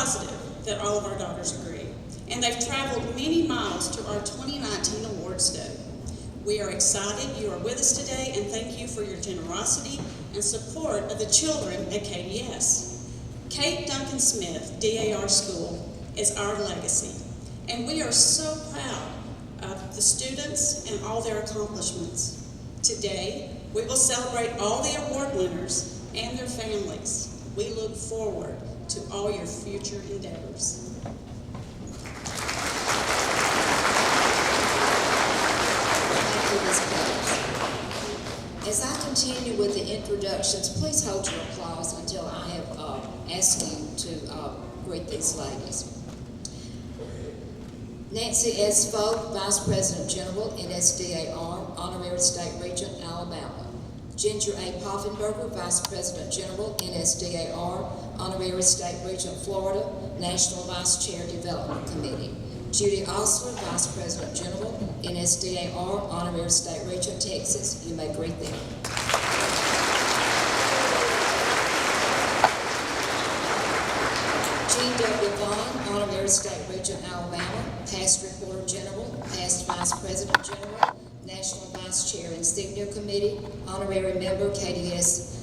positive that all of our daughters agree, and they've traveled many miles to our 2019 awards day. We are excited you are with us today, and thank you for your generosity and support of the children at KDS. Kate Duncan Smith, DAR School, is our legacy, and we are so proud of the students and all their accomplishments. Today, we will celebrate all the award winners and their families. We look forward to all your future endeavors. As I continue with the introductions, please hold your applause until I have asked you to greet these ladies. Nancy S. Folk, Vice President General, NSDAR, Honorary State Regent, Alabama. Ginger A. Poffenberger, Vice President General, NSDAR, Honorary State Regent, Florida, National Vice Chair, Development Committee. Judy Osler, Vice President General, NSDAR, Honorary State Regent, Texas. You may greet them. Jean W. Vaughn, Honorary State Regent, Alabama, Past Reporter General, Past Vice President General, National Vice Chair, Insignia Committee, Honorary Member, KDS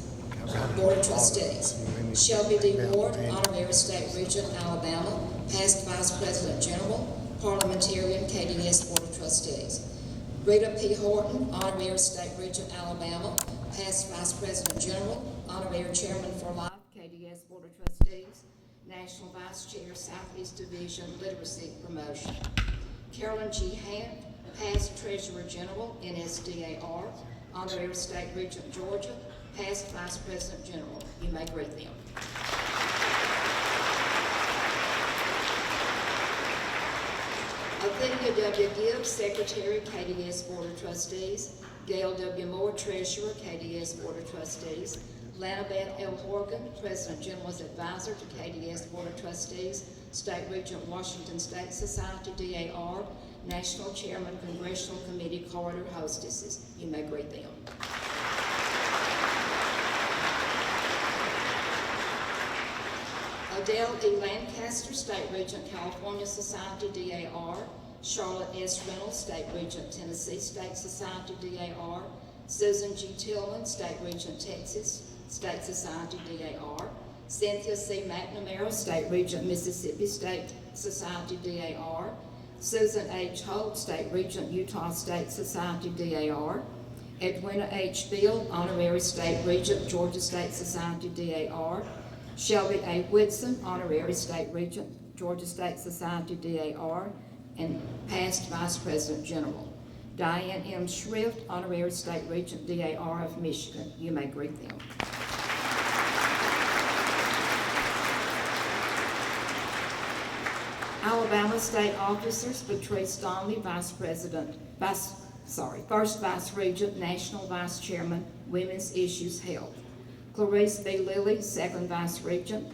Board of Trustees. Shelby D. Ward, Honorary State Regent, Alabama, Past Vice President General, Parliamentarian, KDS Board of Trustees. Rita P. Horton, Honorary State Regent, Alabama, Past Vice President General, Honorary Chairman for Life, KDS Board of Trustees, National Vice Chair, Southeast Division, Literacy Promotion. Carolyn G. Hant, Past Treasurer General, NSDAR, Honorary State Regent, Georgia, Past Vice President General. You may greet them. Athenia W. Gibbs, Secretary, KDS Board of Trustees. Gail W. Moore, Treasurer, KDS Board of Trustees. Annabeth L. Horgan, President General's Advisor to KDS Board of Trustees, State Regent, Washington State Society, DAR, National Chairman, Congressional Committee, Corridor Hostesses. You may greet them. Adele E. Lancaster, State Regent, California Society, DAR. Charlotte S. Reynolds, State Regent, Tennessee State Society, DAR. Susan G. Tillman, State Regent, Texas State Society, DAR. Cynthia C. McNamara, State Regent, Mississippi State Society, DAR. Susan H. Holt, State Regent, Utah State Society, DAR. Edwina H. Field, Honorary State Regent, Georgia State Society, DAR. Shelby A. Whitson, Honorary State Regent, Georgia State Society, DAR, and Past Vice President General. Diane M. Schrift, Honorary State Regent, DAR of Michigan. You may greet them. Alabama State Officers, Patrice Donnelly, First Vice Regent, National Vice Chairman, Women's Issues Health. Clarice B. Lilly, Second Vice Regent.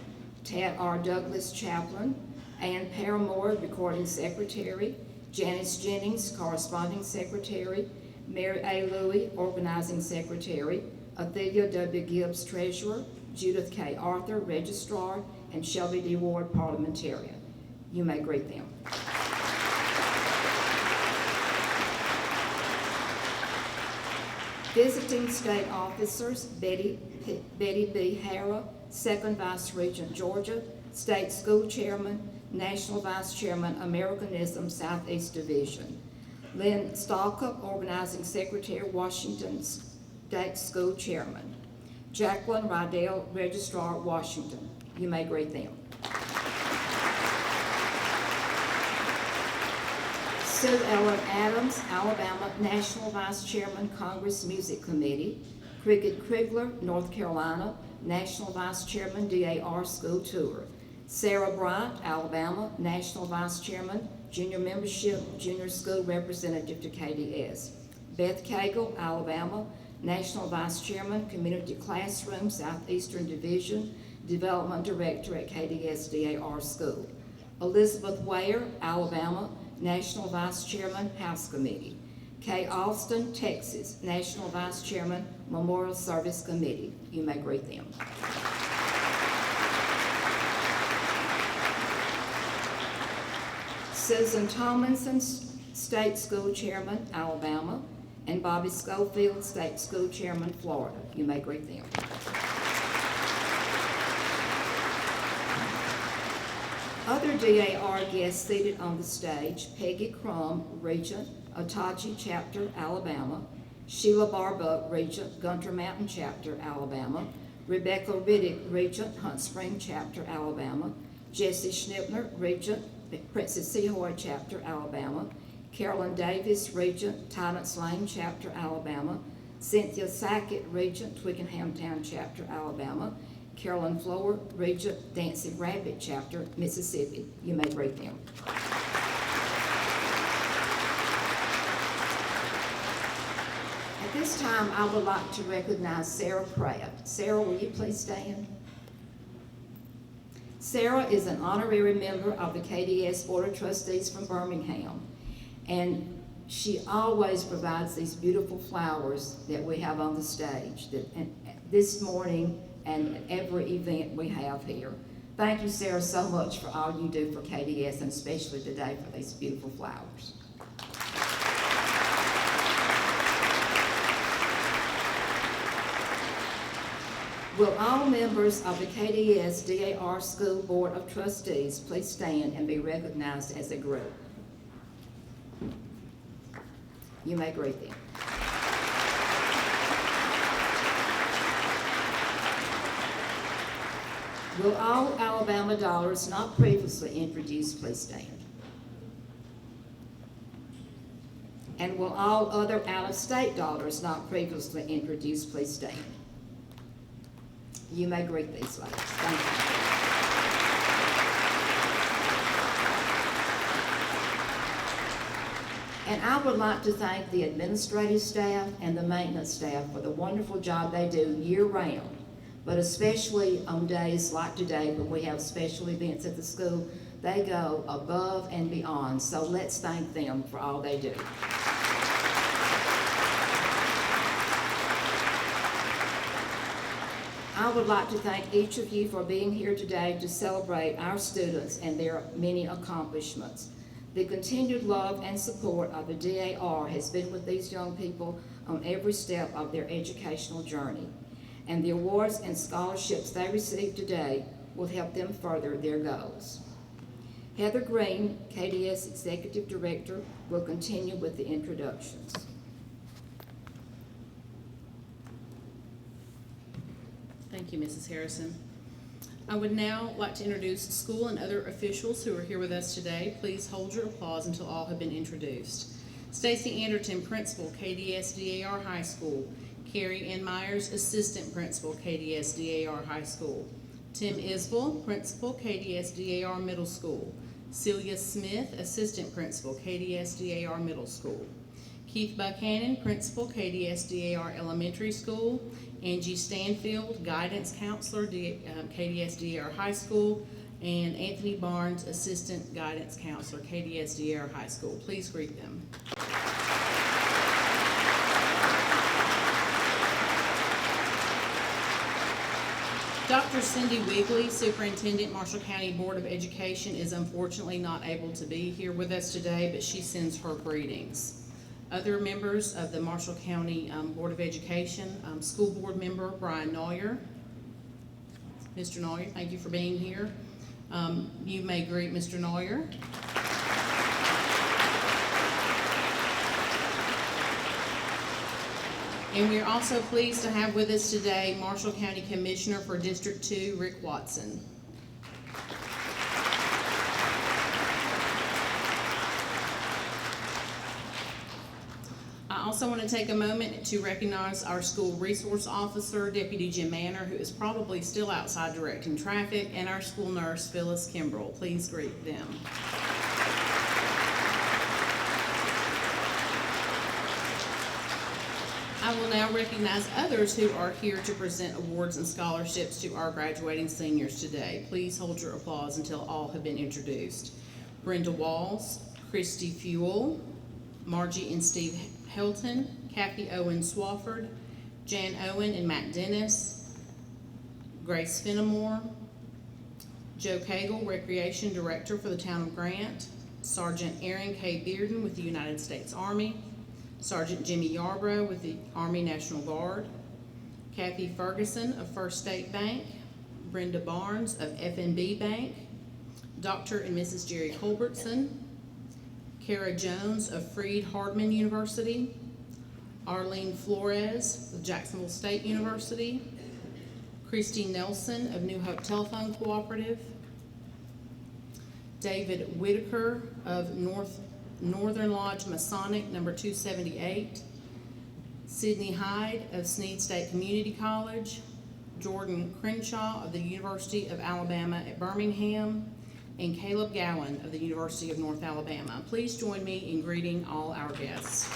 Tad R. Douglas, Chaplain. Ann Paramore, Recording Secretary. Janice Jennings, Corresponding Secretary. Mary A. Louie, Organizing Secretary. Athelia W. Gibbs, Treasurer. Judith K. Arthur, Registrar. And Shelby D. Ward, Parliamentarian. You may greet them. Visiting State Officers, Betty B. Hara, Second Vice Regent, Georgia, State School Chairman, National Vice Chairman, Americanism, Southeast Division. Lynn Stalkup, Organizing Secretary, Washington State School Chairman. Jacqueline Rydell, Registrar, Washington. You may greet them. Sue Ellen Adams, Alabama, National Vice Chairman, Congress Music Committee. Cricket Krigler, North Carolina, National Vice Chairman, DAR School Tour. Sarah Bryant, Alabama, National Vice Chairman, Junior Membership, Junior School Representative to KDS. Beth Cagle, Alabama, National Vice Chairman, Community Classroom, Southeastern Division, Development Director at KDS DAR School. Elizabeth Ware, Alabama, National Vice Chairman, House Committee. Kay Alston, Texas, National Vice Chairman, Memorial Service Committee. You may greet them. Susan Tomlinson, State School Chairman, Alabama, and Bobby Schofield, State School Chairman, Florida. You may greet them. Other DAR guests seated on the stage: Peggy Crum, Regent, Otaji Chapter, Alabama; Sheila Barbuck, Regent, Gunter Mountain Chapter, Alabama; Rebecca Riddick, Regent, Hunt Spring Chapter, Alabama; Jesse Schnipner, Regent, Princess Sehoy Chapter, Alabama; Carolyn Davis, Regent, Tynants Lane Chapter, Alabama; Cynthia Sackett, Regent, Twickenham Town Chapter, Alabama; Carolyn Flower, Regent, Dancing Rabbit Chapter, Mississippi. You may greet them. At this time, I would like to recognize Sarah Pratt. Sarah, will you please stand? Sarah is an honorary member of the KDS Board of Trustees from Birmingham, and she always provides these beautiful flowers that we have on the stage this morning and every event we have here. Thank you, Sarah, so much for all you do for KDS, and especially today for these beautiful flowers. Will all members of the KDS DAR School Board of Trustees please stand and be recognized as a group? You may greet them. Will all Alabama dollars not previously introduced please stand? And will all other out-of-state dollars not previously introduced please stand? You may greet these ladies. Thank you. And I would like to thank the administrative staff and the maintenance staff for the wonderful job they do year-round, but especially on days like today when we have special events at the school. They go above and beyond, so let's thank them for all they do. I would like to thank each of you for being here today to celebrate our students and their many accomplishments. The continued love and support of the DAR has been with these young people on every step of their educational journey, and the awards and scholarships they receive today will help them further their goals. Heather Green, KDS Executive Director, will continue with the introductions. Thank you, Mrs. Harrison. I would now like to introduce school and other officials who are here with us today. Please hold your applause until all have been introduced. Stacy Anderton, Principal, KDS DAR High School. Carrie Ann Myers, Assistant Principal, KDS DAR High School. Tim Isbell, Principal, KDS DAR Middle School. Celia Smith, Assistant Principal, KDS DAR Middle School. Keith Buchanan, Principal, KDS DAR Elementary School. Angie Stanfield, Guidance Counselor, KDS DAR High School. And Anthony Barnes, Assistant Guidance Counselor, KDS DAR High School. Please greet them. Dr. Cindy Wigley, Superintendent, Marshall County Board of Education, is unfortunately not able to be here with us today, but she sends her greetings. Other members of the Marshall County Board of Education, School Board Member Bryan Neuer. Mr. Neuer, thank you for being here. You may greet Mr. Neuer. And we are also pleased to have with us today Marshall County Commissioner for District 2, Rick Watson. I also want to take a moment to recognize our school resource officer, Deputy Jim Manor, who is probably still outside directing traffic, and our school nurse, Phyllis Kimbrell. Please greet them. I will now recognize others who are here to present awards and scholarships to our graduating seniors today. Please hold your applause until all have been introduced. Brenda Walls, Christy Fuel, Margie and Steve Helton, Kathy Owen Swafford, Jan Owen and Matt Dennis, Grace Fenimore, Joe Cagle, Recreation Director for the Town of Grant, Sergeant Aaron K. Bearden with the United States Army, Sergeant Jimmy Yarbrough with the Army National Guard, Kathy Ferguson of First State Bank, Brenda Barnes of FNB Bank, Dr. and Mrs. Jerry Culbertson, Kara Jones of Freed Hardman University, Arlene Flores of Jacksonville State University, Christine Nelson of New Hope Telephone Cooperative, David Whitaker of Northern Lodge Masonic number 278, Sydney Hyde of Snead State Community College, Jordan Crenshaw of the University of Alabama at Birmingham, and Caleb Gowan of the University of North Alabama. Please join me in greeting all our guests.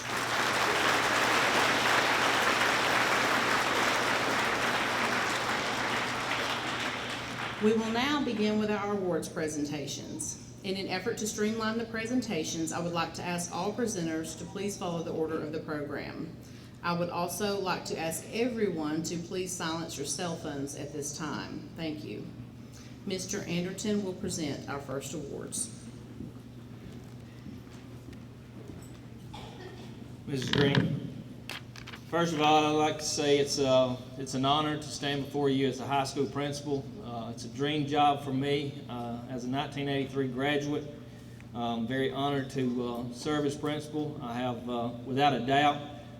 We will now begin with our awards presentations. In an effort to streamline the presentations, I would like to ask all presenters to please follow the order of the program. I would also like to ask everyone to please silence your cell phones at this time. Thank you. Mr. Anderton will present our first awards. Mrs. Green, first of all, I'd like to say it's an honor to stand before you as a high school principal. It's a dream job for me as a 1983 graduate. I'm very honored to serve as principal. I have, without a doubt,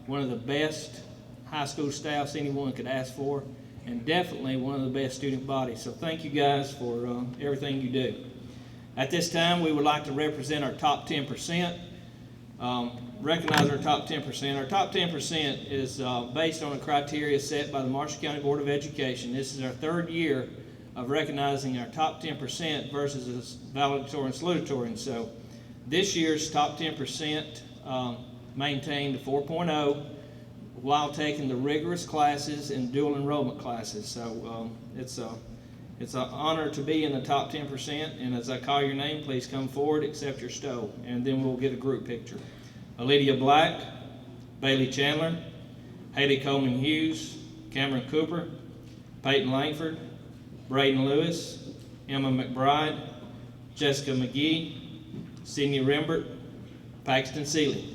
one of the best high school staffs anyone could ask for, and definitely one of the best student bodies. So thank you guys for everything you do. At this time, we would like to represent our top 10%. Recognize our top 10%. Our top 10% is based on a criteria set by the Marshall County Board of Education. This is our third year of recognizing our top 10% versus valedictorian and salutatorian. And so this year's top 10% maintained a 4.0 while taking the rigorous classes and dual enrollment classes. So it's an honor to be in the top 10%. And as I call your name, please come forward, accept your stow, and then we'll get a group picture. Lydia Black, Bailey Chandler, Haley Coleman Hughes, Cameron Cooper, Peyton Langford, Braden Lewis, Emma McBride, Jessica McGee, Sidney Rembert, Paxton Seeley.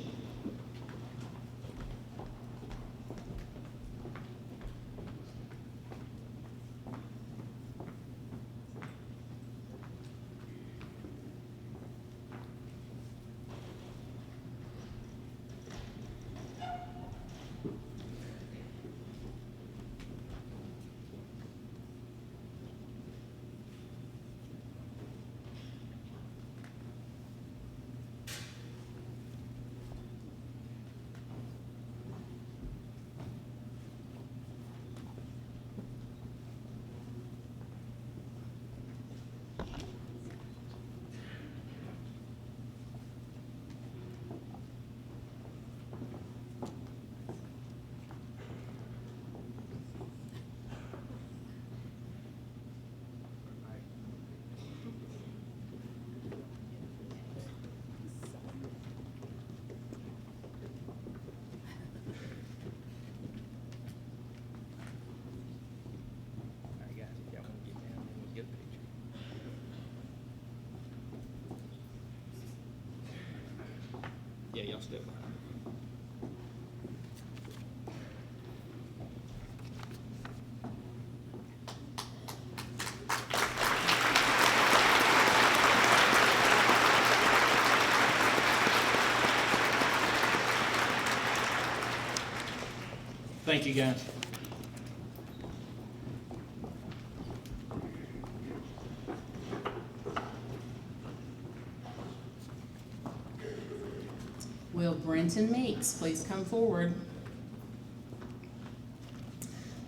Yeah, y'all step behind. Thank you, guys. Will Brenton Meeks please come forward?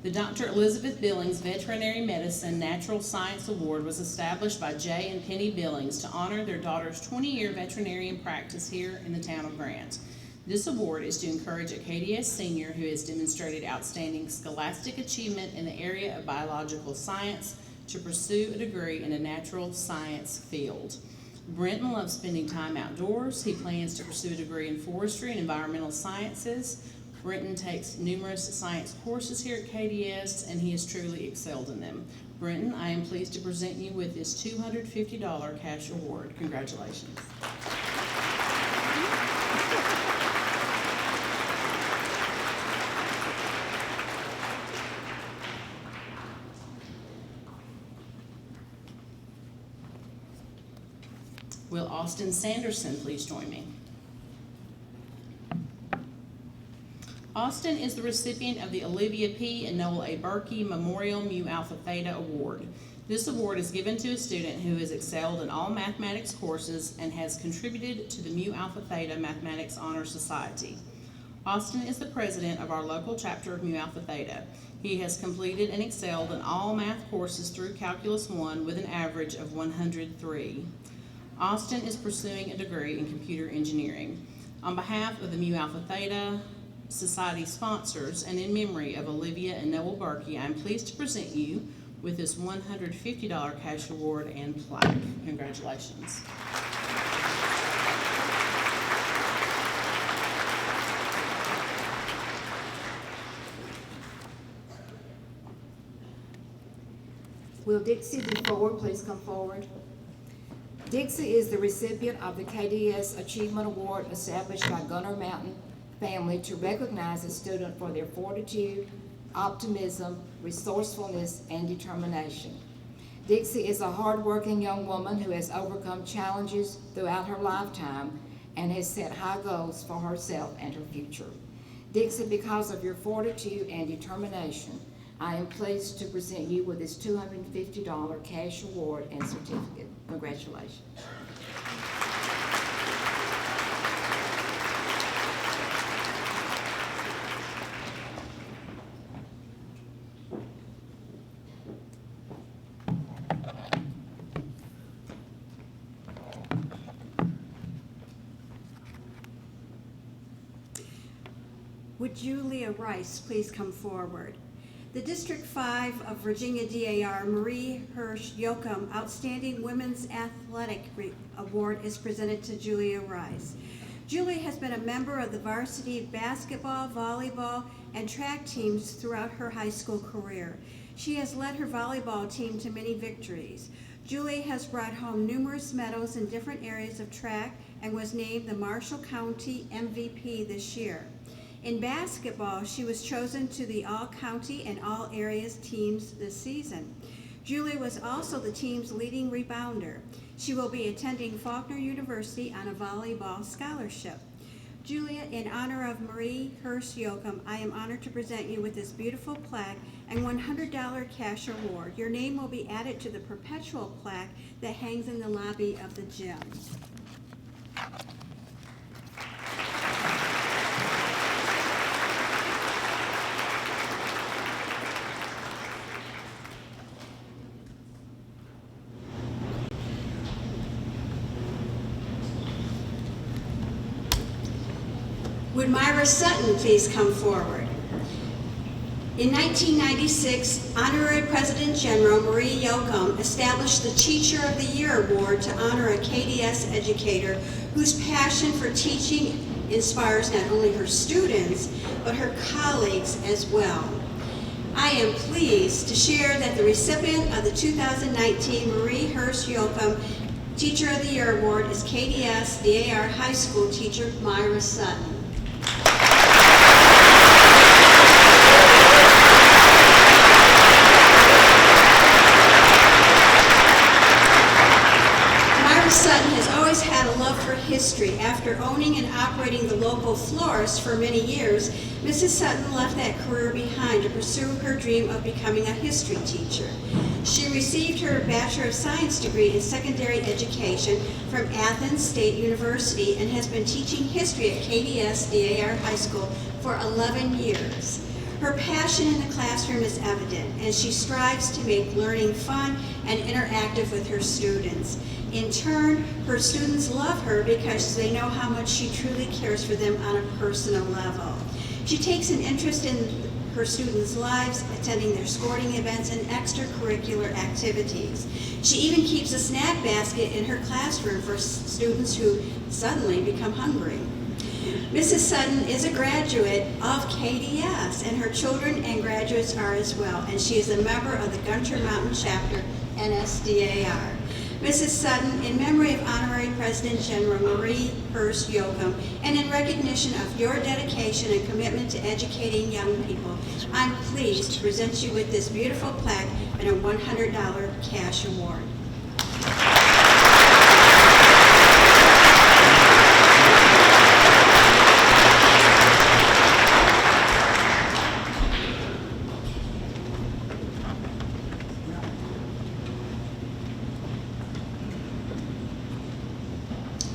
The Dr. Elizabeth Billings Veterinary Medicine Natural Science Award was established by Jay and Penny Billings to honor their daughter's 20-year veterinarian practice here in the town of Grant. This award is to encourage a KDS senior who has demonstrated outstanding scholastic achievement in the area of biological science to pursue a degree in a natural science field. Brenton loves spending time outdoors. He plans to pursue a degree in forestry and environmental sciences. Brenton takes numerous science courses here at KDS, and he has truly excelled in them. Brenton, I am pleased to present you with this $250 cash award. Congratulations. Will Austin Sanderson please join me? Austin is the recipient of the Olivia P. and Noel A. Berkey Memorial Mu Alpha Theta Award. This award is given to a student who has excelled in all mathematics courses and has contributed to the Mu Alpha Theta Mathematics Honor Society. Austin is the president of our local chapter of Mu Alpha Theta. He has completed and excelled in all math courses through Calculus 1 with an average of 103. Austin is pursuing a degree in computer engineering. On behalf of the Mu Alpha Theta Society sponsors and in memory of Olivia and Noel Berkey, I am pleased to present you with this $150 cash award and plaque. Congratulations. Will Dixie B. Ford please come forward? Dixie is the recipient of the KDS Achievement Award established by Gunner Mountain family to recognize a student for their fortitude, optimism, resourcefulness, and determination. Dixie is a hardworking young woman who has overcome challenges throughout her lifetime and has set high goals for herself and her future. Dixie, because of your fortitude and determination, I am pleased to present you with this $250 cash award and certificate. Congratulations. Would Julia Rice please come forward? The District 5 of Virginia DAR Marie Hirsch Yoakum Outstanding Women's Athletic Award is presented to Julia Rice. Julie has been a member of the varsity basketball, volleyball, and track teams throughout her high school career. She has led her volleyball team to many victories. Julie has brought home numerous medals in different areas of track and was named the Marshall County MVP this year. In basketball, she was chosen to the all-county and all-areas teams this season. Julie was also the team's leading rebounder. She will be attending Faulkner University on a volleyball scholarship. Julia, in honor of Marie Hirsch Yoakum, I am honored to present you with this beautiful plaque and $100 cash award. Your name will be added to the perpetual plaque that hangs in the lobby of the gym. Would Myra Sutton please come forward? In 1996, Honorary President General Marie Yoakum established the Teacher of the Year Award to honor a KDS educator whose passion for teaching inspires not only her students, but her colleagues as well. I am pleased to share that the recipient of the 2019 Marie Hirsch Yoakum Teacher of the Year Award is KDS DAR High School teacher Myra Sutton. Sutton has always had a love for history. After owning and operating the local florist for many years, Mrs. Sutton left that career behind to pursue her dream of becoming a history teacher. She received her Bachelor of Science degree in secondary education from Athens State University and has been teaching history at KDS DAR High School for 11 years. Her passion in the classroom is evident, and she strives to make learning fun and interactive with her students. In turn, her students love her because they know how much she truly cares for them on a personal level. She takes an interest in her students' lives, attending their sporting events and extracurricular activities. She even keeps a snack basket in her classroom for students who suddenly become hungry. Mrs. Sutton is a graduate of KDS, and her children and graduates are as well, and she is a member of the Gunter Mountain Chapter, NSDAR. Mrs. Sutton, in memory of Honorary President General Marie Hirsch Yoakum, and in recognition of your dedication and commitment to educating young people, I'm pleased to present you with this beautiful plaque and a $100 cash award.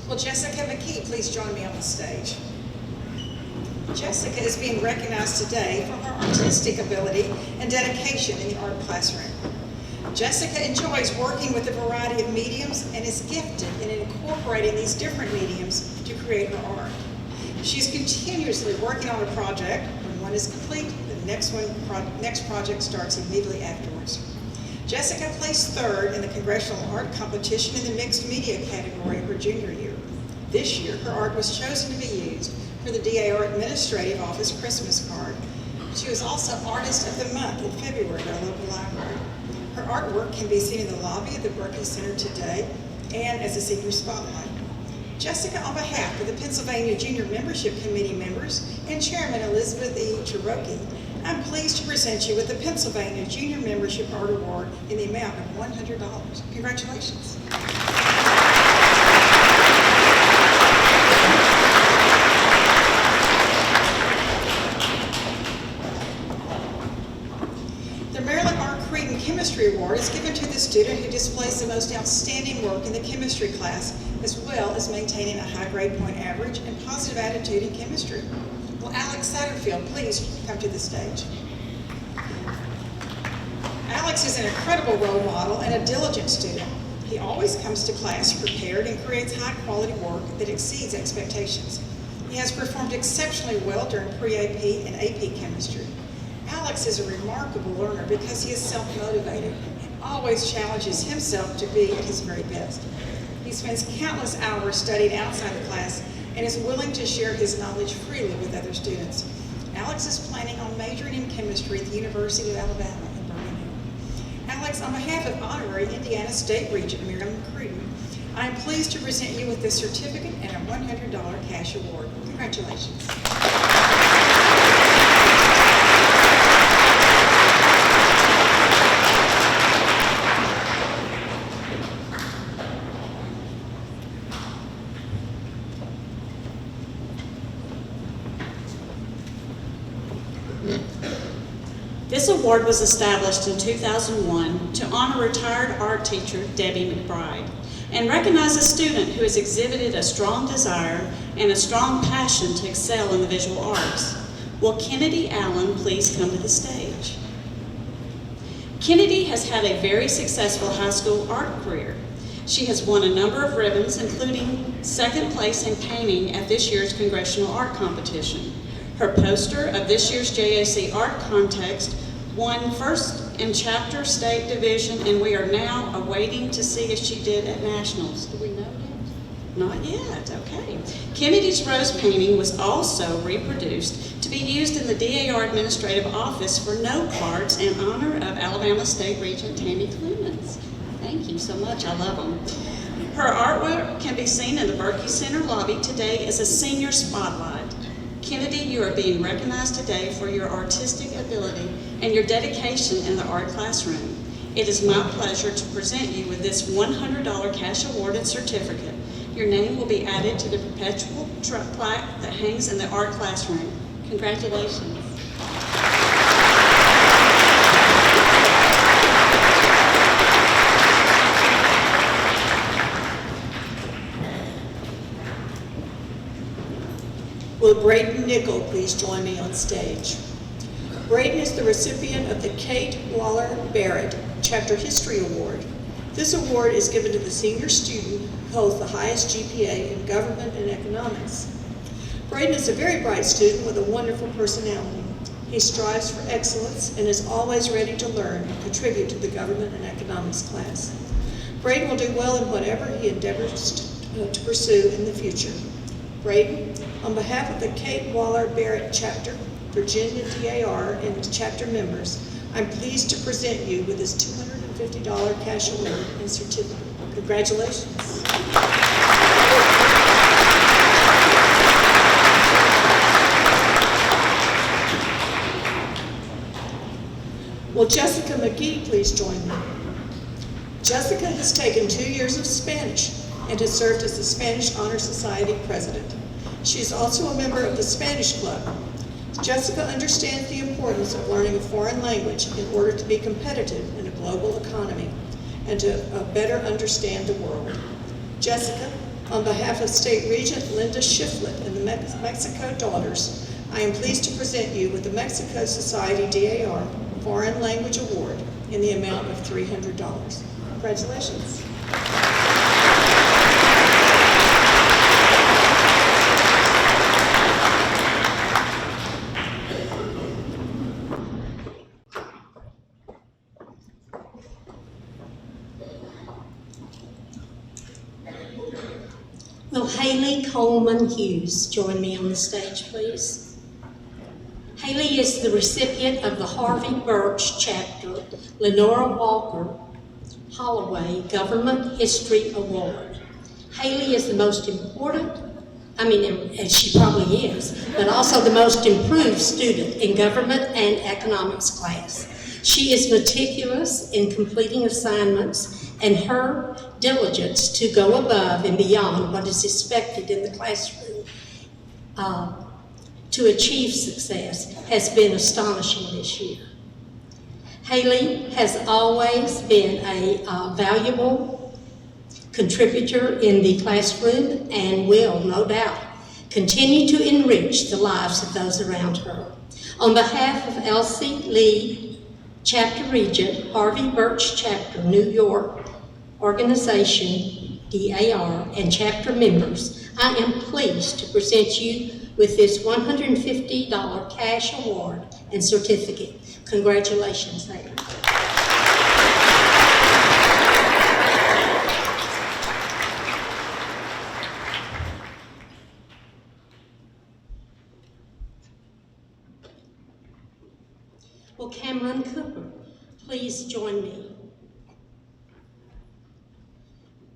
Will Jessica McKee please join me on the stage? Jessica is being recognized today for her artistic ability and dedication in the art classroom. Jessica enjoys working with a variety of mediums and is gifted in incorporating these different mediums to create her art. She's continuously working on a project. When one is complete, the next project starts immediately afterwards. Jessica placed third in the Congressional Art Competition in the Mixed Media category her junior year. This year, her art was chosen to be used for the DAR Administrative Office Christmas card. She was also Artist of the Month in February at our local library. Her artwork can be seen in the lobby of the Berkey Center today and as a senior spotlight. Jessica, on behalf of the Pennsylvania Junior Membership Committee members and Chairman Elizabeth E. Cherokee, I'm pleased to present you with the Pennsylvania Junior Membership Art Award in the amount of $100. Congratulations. Chemistry Award is given to the student who displays the most outstanding work in the chemistry class, as well as maintaining a high grade point average and positive attitude in chemistry. Will Alex Satterfield please come to the stage? Alex is an incredible role model and a diligent student. He always comes to class prepared and creates high quality work that exceeds expectations. He has performed exceptionally well during pre-AP and AP chemistry. Alex is a remarkable learner because he is self-motivated and always challenges himself to be at his very best. He spends countless hours studying outside of class and is willing to share his knowledge freely with other students. Alex is planning on majoring in chemistry at the University of Alabama in Birmingham. Alex, on behalf of Honorary Indiana State Regent Miriam Cruden, I am pleased to present you with this certificate and a $100 cash award. Congratulations. This award was established in 2001 to honor retired art teacher Debbie McBride and recognize a student who has exhibited a strong desire and a strong passion to excel in the visual arts. Will Kennedy Allen please come to the stage? Kennedy has had a very successful high school art career. She has won a number of ribbons, including second place in painting at this year's Congressional Art Competition. Her poster of this year's JAC Art Contest won first in Chapter State Division, and we are now awaiting to see if she did at Nationals. Do we know yet? Not yet, okay. Kennedy's rose painting was also reproduced to be used in the DAR Administrative Office for note cards in honor of Alabama State Regent Tammy Clemens. Thank you so much, I love them. Her artwork can be seen in the Berkey Center lobby today as a senior spotlight. Kennedy, you are being recognized today for your artistic ability and your dedication in the art classroom. It is my pleasure to present you with this $100 cash award and certificate. Your name will be added to the perpetual plaque that hangs in the art classroom. Congratulations. Will Braden Nickel please join me on stage? Braden is the recipient of the Kate Waller Barrett Chapter History Award. This award is given to the senior student who holds the highest GPA in government and economics. Braden is a very bright student with a wonderful personality. He strives for excellence and is always ready to learn and contribute to the government and economics class. Braden will do well in whatever he endeavors to pursue in the future. Braden, on behalf of the Kate Waller Barrett Chapter, Virginia DAR, and chapter members, I'm pleased to present you with this $250 cash award and certificate. Congratulations. Will Jessica McGee please join me? Jessica has taken 2 years of Spanish and has served as the Spanish Honor Society president. She is also a member of the Spanish Club. Jessica understands the importance of learning a foreign language in order to be competitive in a global economy and to better understand the world. Jessica, On behalf of State Regent Linda Shiflett and the Mexico Daughters, I am pleased to present you with the Mexico Society DAR Foreign Language Award in the amount of $300. Congratulations. Will Haley Coleman Hughes join me on the stage, please? Haley is the recipient of the Harvey Birch Chapter Lenora Walker Holloway Government History Award. Haley is the most important, and she probably is, but also the most improved student in government and economics class. She is meticulous in completing assignments, and her diligence to go above and beyond what is expected in the classroom to achieve success has been astonishing this year. Haley has always been a valuable contributor in the classroom and will, no doubt, continue to enrich the lives of those around her. On behalf of Elsie Lee, Chapter Regent, Harvey Birch Chapter, New York Organization, DAR, and chapter members, I am pleased to present you with this $150 cash award and certificate. Congratulations, Haley. Will Cameron Cooper please join me?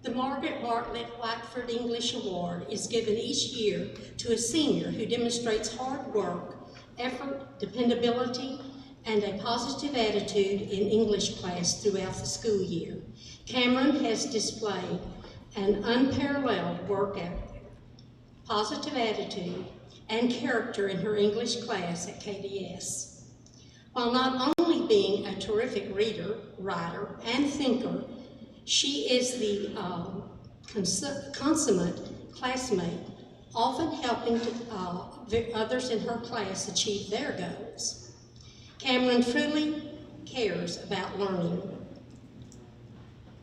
The Margaret Bartlett Whiteford English Award is given each year to a senior who demonstrates hard work, effort, dependability, and a positive attitude in English class throughout the school year. Cameron has displayed an unparalleled work ethic, positive attitude, and character in her English class at KDS. While not only being a terrific reader, writer, and thinker, she is the consummate classmate, often helping others in her class achieve their goals. Cameron truly cares about learning,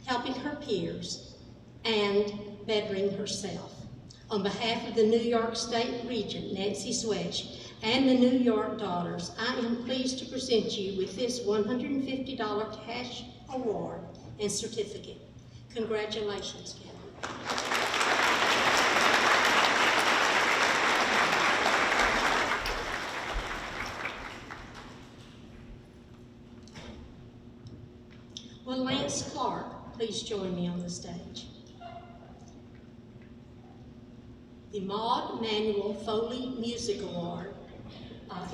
helping her peers, and bettering herself. On behalf of the New York State Regent, Nancy Swetch, and the New York Daughters, I am pleased to present you with this $150 cash award and certificate. Congratulations, Cameron. Will Lance Clark please join me on the stage? The Maud Manuel Foley Music Award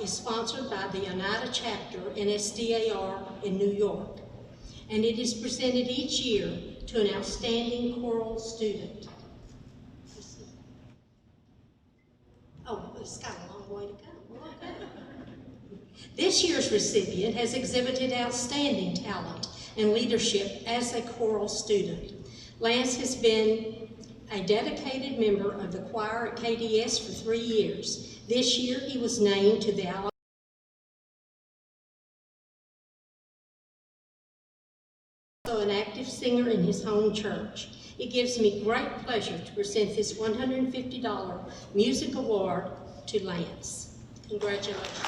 is sponsored by the Untitled Chapter NSDAR in New York, and it is presented each year to an outstanding choral student. Oh, it's got a long way to go. This year's recipient has exhibited outstanding talent and leadership as a choral student. Lance has been a dedicated member of the choir at KDS for 3 years. This year he was named to the an active singer in his home church. It gives me great pleasure to present this $150 music award to Lance. Congratulations.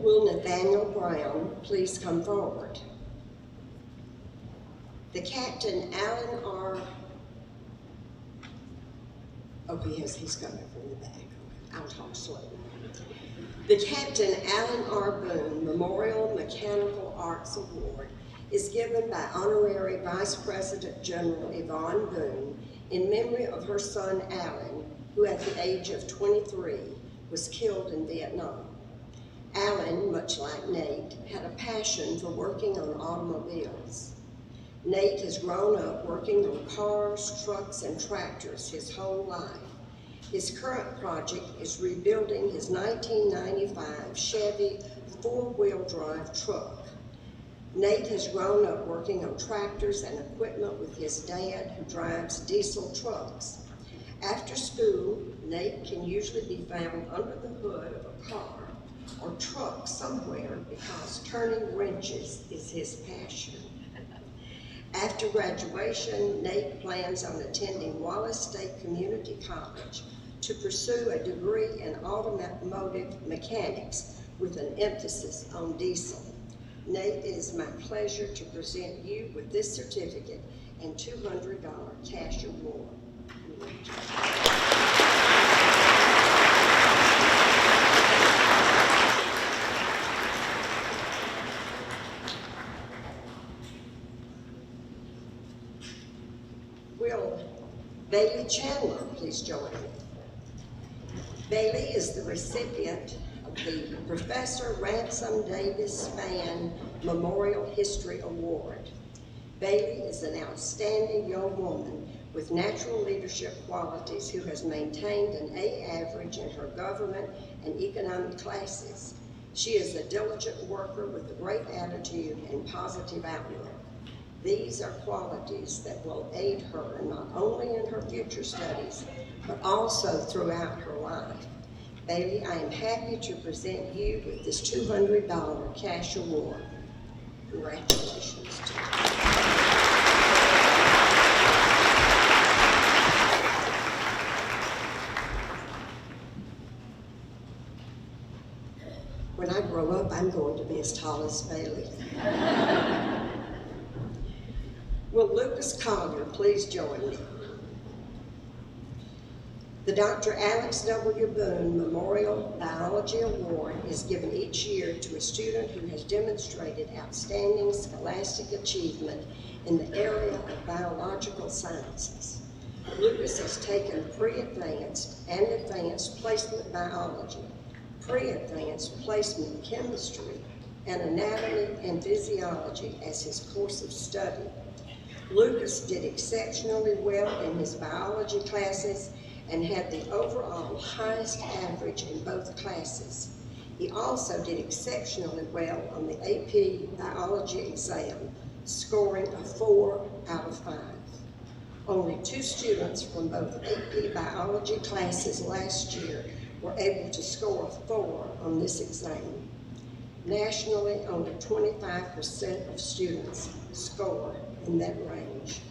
Will Nathaniel Brown please come forward? The Captain Alan R. Oh, he's coming from the back. I'll talk slow. The Captain Alan R. Boone Memorial Mechanical Arts Award is given by Honorary Vice President General Yvonne Boone in memory of her son Alan, who at the age of 23 was killed in Vietnam. Alan, much like Nate, had a passion for working on automobiles. Nate has grown up working on cars, trucks, and tractors his whole life. His current project is rebuilding his 1995 Chevy four-wheel drive truck. Nate has grown up working on tractors and equipment with his dad, who drives diesel trucks. After school, Nate can usually be found under the hood of a car or truck somewhere because turning wrenches is his passion. After graduation, Nate plans on attending Wallace State Community College to pursue a degree in automotive mechanics with an emphasis on diesel. Nate, it is my pleasure to present you with this certificate and $200 cash award. Will Bailey Chandler please join me? Bailey is the recipient of the Professor Ransom Davis Spann Memorial History Award. Bailey is an outstanding young woman with natural leadership qualities who has maintained an A average in her government and economic classes. She is a diligent worker with a great attitude and positive outlook. These are qualities that will aid her not only in her future studies, but also throughout her life. Bailey, I am happy to present you with this $200 cash award. Congratulations to you. When I grow up, I'm going to be as tall as Bailey. Will Lucas Collier please join me? The Dr. Alex W. Boone Memorial Biology Award is given each year to a student who has demonstrated outstanding scholastic achievement in the area of biological sciences. Lucas has taken pre-advanced and advanced placement biology, pre-advanced placement chemistry, and anatomy and physiology as his course of study. Lucas did exceptionally well in his biology classes and had the overall highest average in both classes. He also did exceptionally well on the AP biology exam, scoring a 4 out of 5. Only 2 students from both AP biology classes last year were able to score a 4 on this exam. Nationally, only 25% of students score in that range.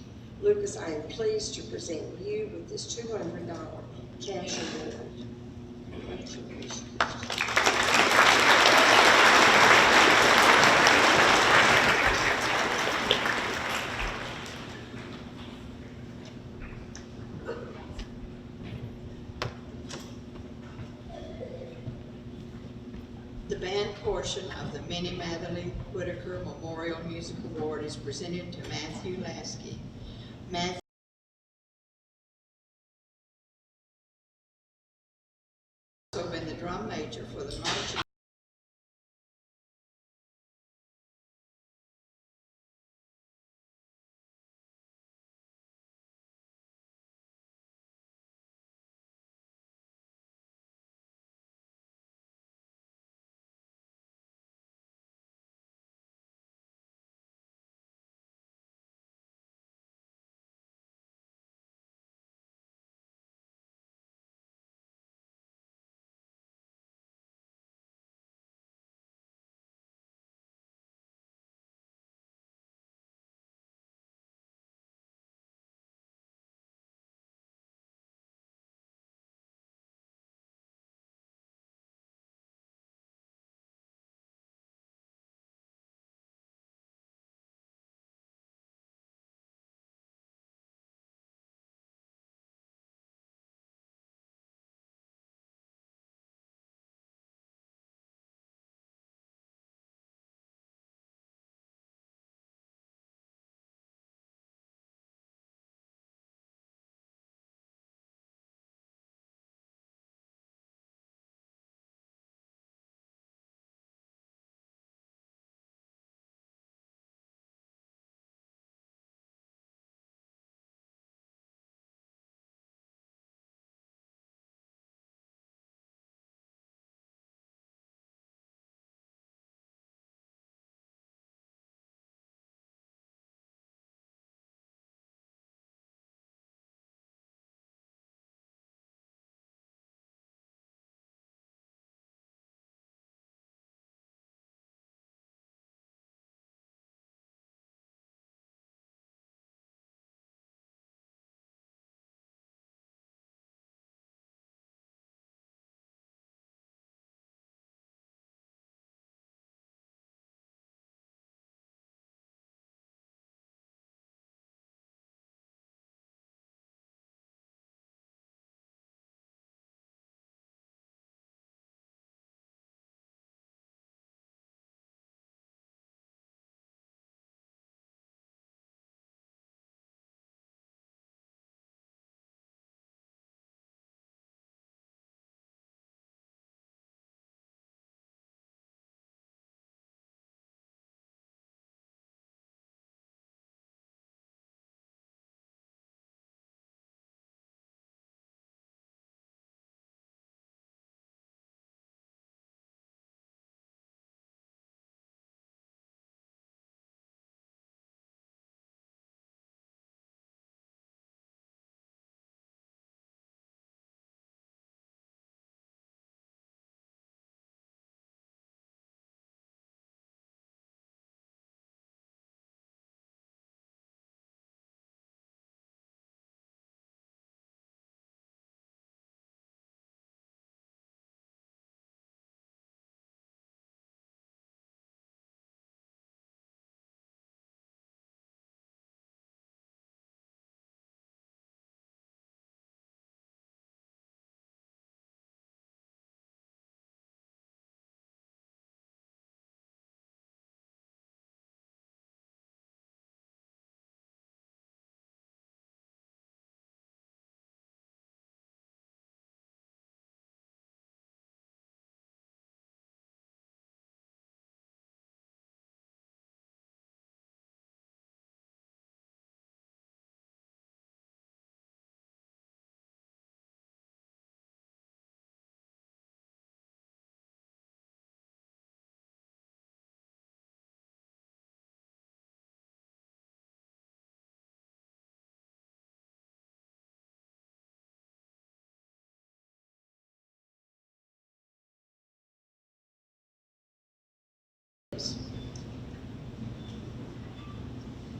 Lucas, I am pleased to present you with this $200 cash award. Congratulations. The band portion of the Minnie Matherly Whitaker Memorial Music Award is presented to Matthew Lasky. Matthew has also been the drum major for the marching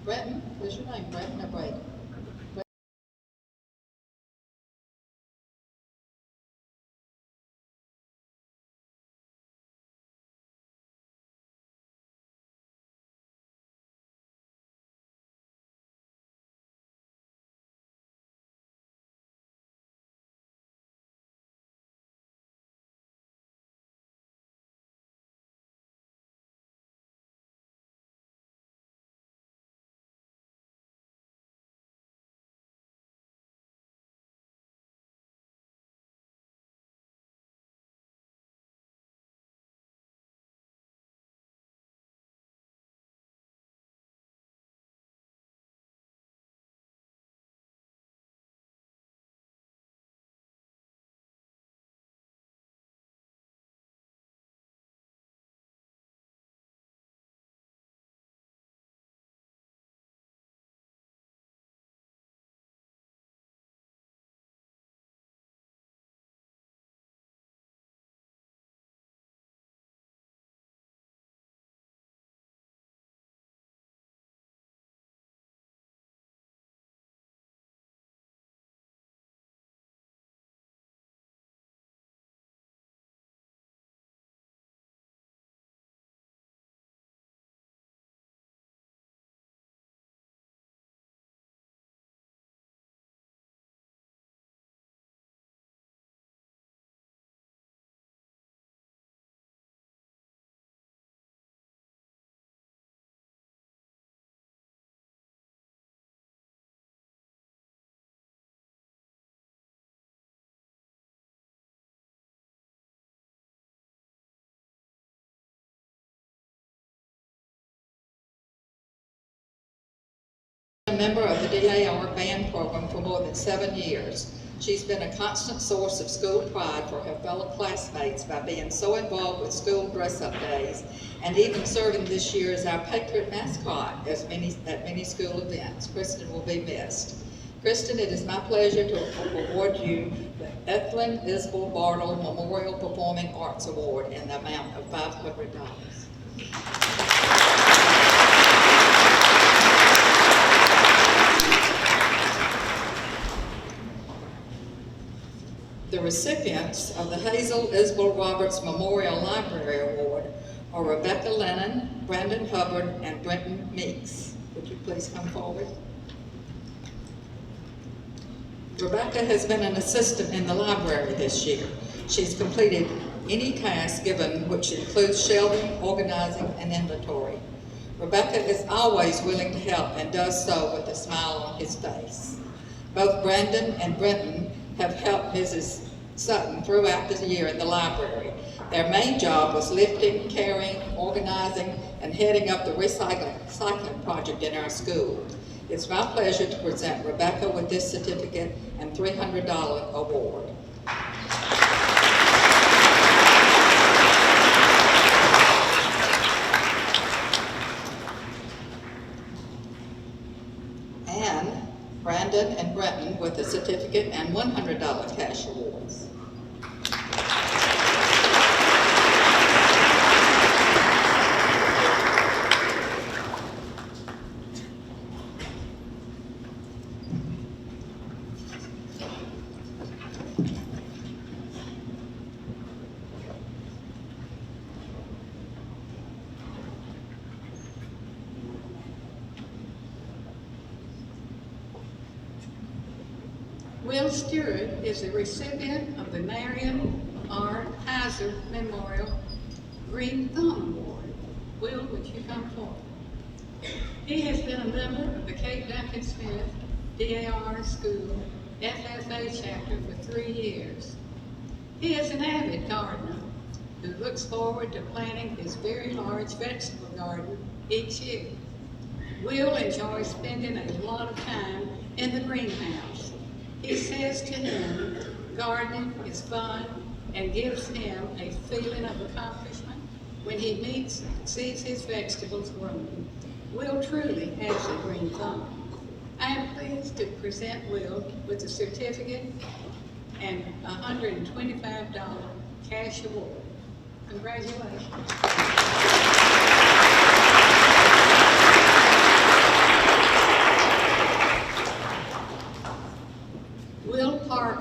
Breton, what's your name, Breton or Braden? A member of the DAR band program for more than 7 years. She's been a constant source of school pride for her fellow classmates by being so involved with school dress-up days and even serving this year as our Patriot mascot at many school events. Kristin will be missed. Kristin, it is my pleasure to award you the Ethelyn Isbell Bartle Memorial Performing Arts Award in the amount of $500. The recipients of the Hazel Isbell Roberts Memorial Library Award are Rebecca Lennon, Brandon Hubbard, and Brenton Meeks. Would you please come forward? Rebecca has been an assistant in the library this year. She's completed any task given, which includes shelving, organizing, and inventory. Rebecca is always willing to help and does so with a smile on his face. Both Brandon and Brenton have helped Mrs. Sutton throughout the year in the library. Their main job was lifting, carrying, organizing, and heading up the recycling project in our school. It's my pleasure to present Rebecca with this certificate and $300 award. And Brandon and Brenton with a certificate and $100 cash awards. Will Stewart is the recipient of the Marion R. Heiser Memorial Green Thumb Award. Will, would you come forward? He has been a member of the Kate Duncan Smith DAR School FFA chapter for 3 years. He is an avid gardener who looks forward to planting his very large vegetable garden each year. Will enjoys spending a lot of time in the greenhouse. He says to him, gardening is fun and gives him a feeling of accomplishment when he sees his vegetables growing. Will truly has a green thumb. I am pleased to present Will with a certificate and $125 cash award. Congratulations.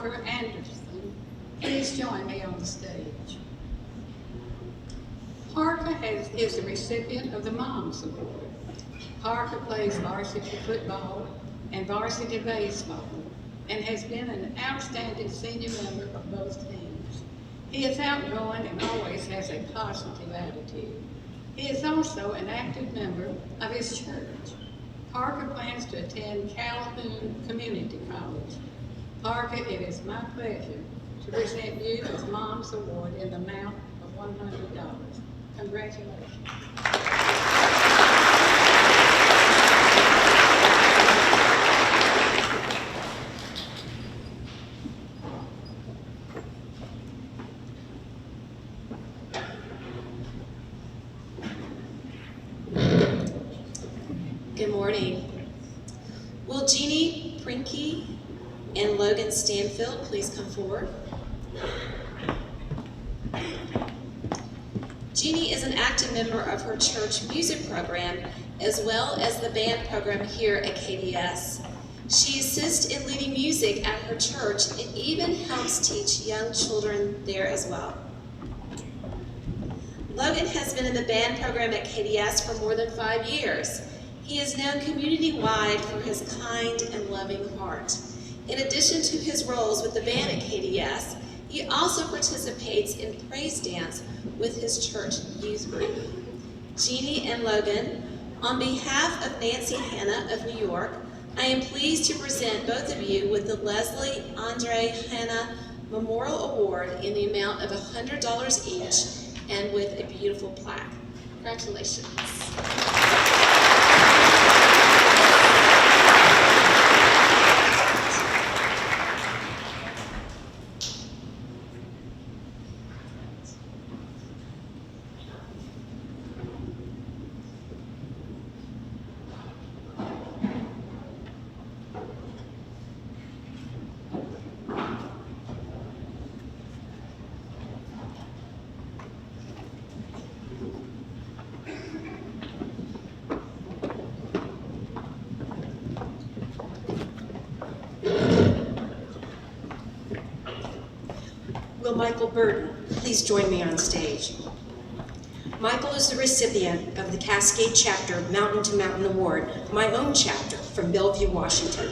Parker Anderson, please join me on the stage. Parker is the recipient of the Moms Award. Parker plays varsity football and varsity baseball and has been an outstanding senior member of both teams. He is outgoing and always has a positive attitude. He is also an active member of his church. Parker plans to attend Calhoun Community College. Parker, it is my pleasure to present you his Mom's Award in the amount of $100. Congratulations. Good morning. Will Jeannie Prinke and Logan Stanfield please come forward? Jeannie is an active member of her church music program as well as the band program here at KDS. She assists in leading music at her church and even helps teach young children there as well. Logan has been in the band program at KDS for more than 5 years. He is known community-wide for his kind and loving heart. In addition to his roles with the band at KDS, he also participates in praise dance with his church youth group. Jeannie and Logan, on behalf of Nancy Hanna of New York, I am pleased to present both of you with the Leslie Andre Hanna Memorial Award in the amount of $100 each and with a beautiful plaque. Congratulations. Will Michael Burton please join me on stage? Michael is the recipient of the Cascade Chapter Mountain to Mountain Award, my own chapter from Bellevue, Washington.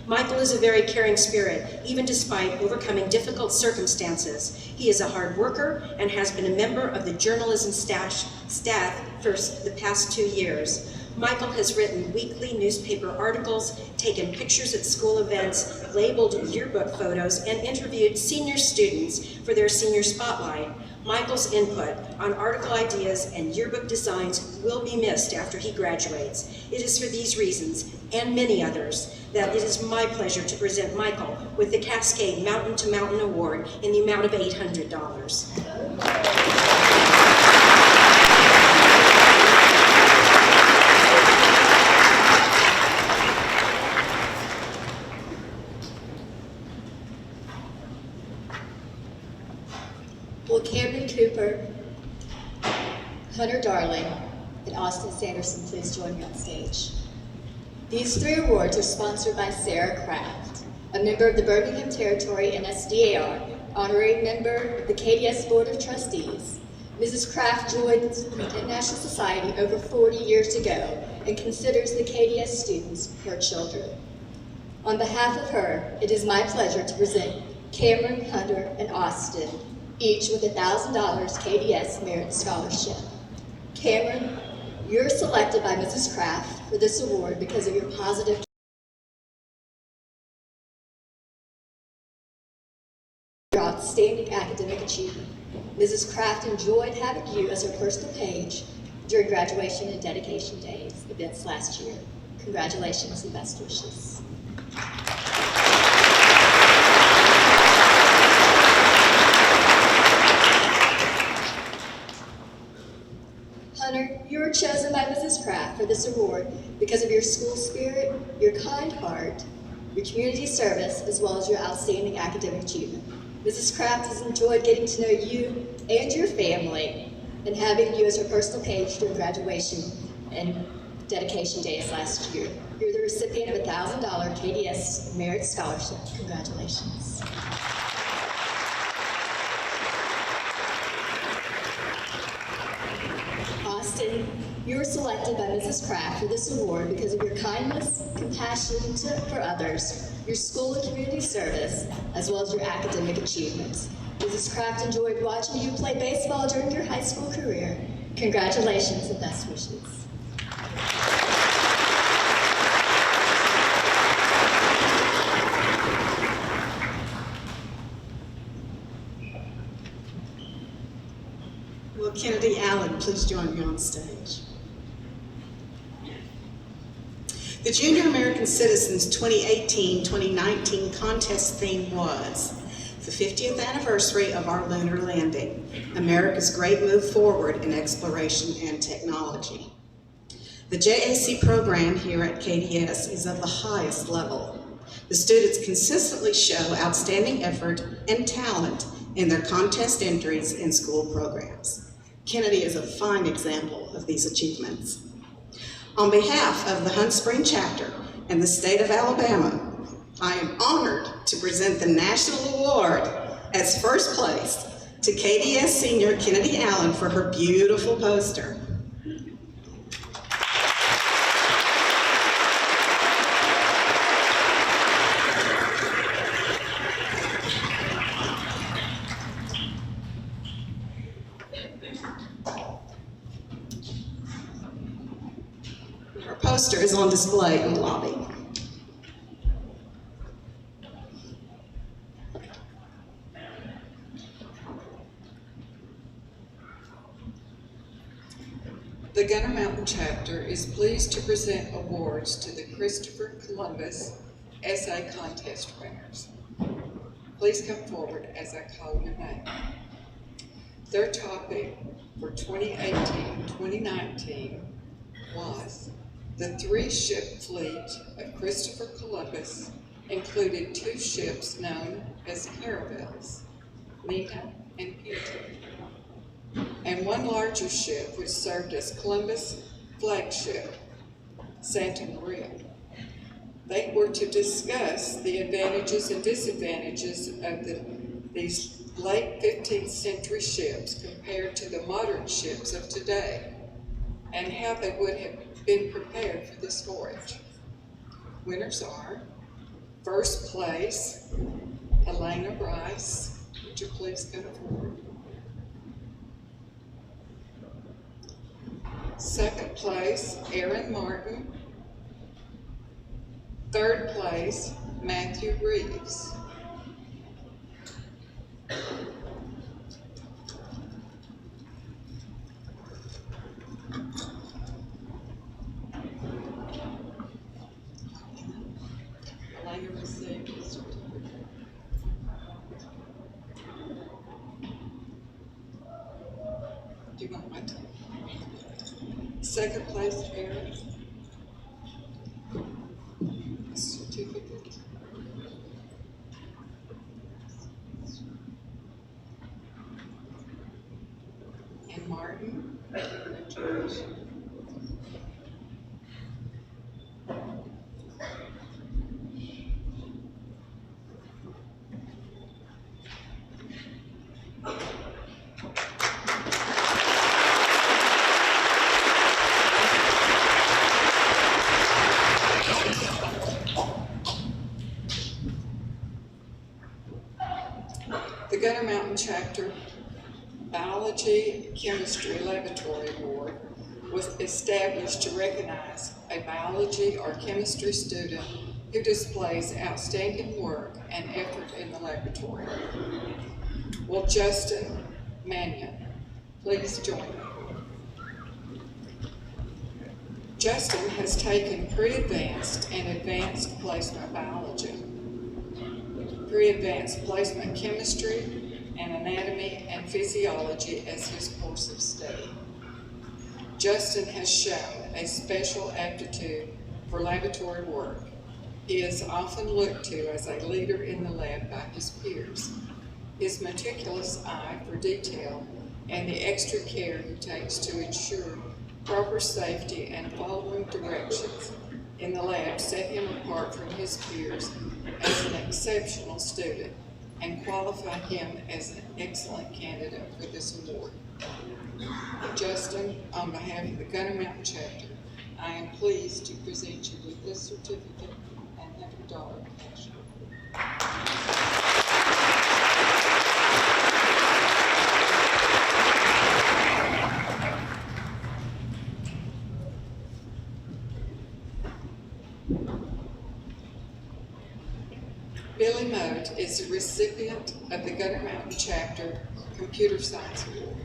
Michael is a very caring spirit, even despite overcoming difficult circumstances. He is a hard worker and has been a member of the journalism staff for the past 2 years. Michael has written weekly newspaper articles, taken pictures at school events, labeled yearbook photos, and interviewed senior students for their senior spotlight. Michael's input on article ideas and yearbook designs will be missed after he graduates. It is for these reasons, and many others, that it is my pleasure to present Michael with the Cascade Mountain to Mountain Award in the amount of $800. Will Cameron Cooper, Hunter Darling, and Austin Sanderson please join me on stage? These 3 awards are sponsored by Sarah Kraft, a member of the Birmingham Territory and SDAR, honorary member of the KDS Board of Trustees. Mrs. Kraft joined the International Society over 40 years ago and considers the KDS students her children. On behalf of her, it is my pleasure to present Cameron, Hunter, and Austin, each with a $1,000 KDS Merit Scholarship. Cameron, you're selected by Mrs. Kraft for this award because of your positive outstanding academic achievement. Mrs. Kraft enjoyed having you as her personal page during graduation and dedication days events last year. Congratulations and best wishes. Hunter, you were chosen by Mrs. Kraft for this award because of your school spirit, your kind heart, your community service, as well as your outstanding academic achievement. Mrs. Kraft has enjoyed getting to know you and your family and having you as her personal page during graduation and dedication days last year. You're the recipient of a $1,000 KDS Merit Scholarship. Congratulations. selected by Mrs. Kraft for this award because of your kindness, compassion for others, your school and community service, as well as your academic achievements. Mrs. Kraft enjoyed watching you play baseball during your high school career. Congratulations and best wishes. Will Kennedy Allen please join me on stage? The Junior American Citizens 2018-2019 contest theme was the 50th anniversary of our lunar landing, America's great move forward in exploration and technology. The JAC program here at KDS is of the highest level. The students consistently show outstanding effort and talent in their contest entries and school programs. Kennedy is a fine example of these achievements. On behalf of the Hunt Spring chapter and the state of Alabama, I am honored to present the national award as first place to KDS senior Kennedy Allen for her beautiful poster. Her poster is on display in the lobby. The Gunner Mountain chapter is pleased to present awards to the Christopher Columbus Essay Contest winners. Please come forward as I call your name. Their topic for 2018-2019 was the 3-ship fleet of Christopher Columbus included 2 ships known as caravels, Nina and Pinta, and 1 larger ship which served as Columbus' flagship, Santa Maria. They were to discuss the advantages and disadvantages of these late 15th century ships compared to the modern ships of today, and how they would have been prepared for this voyage. Winners are, first place, Elena Rice. Would you please come forward? Second place, Aaron Martin. Third place, Matthew Reeves. Elena received the certificate. Do you want my time? Second place, Aaron. Certificate. And Martin. The Gunner Mountain Chapter Biology Chemistry Laboratory Award was established to recognize a biology or chemistry student who displays outstanding work and effort in the laboratory. Will Justin Mannion please join me? Justin has taken pre-advanced and advanced placement biology, pre-advanced placement chemistry, and anatomy and physiology as his course of study. Justin has shown a special aptitude for laboratory work. He is often looked to as a leader in the lab by his peers. His meticulous eye for detail and the extra care he takes to ensure proper safety and following directions in the lab set him apart from his peers as an exceptional student. and qualify him as an excellent candidate for this award. Justin, on behalf of the Gunner Mountain Chapter, I am pleased to present you with this certificate and $100 cash award. Billy Moat is the recipient of the Gunner Mountain Chapter Computer Science Award.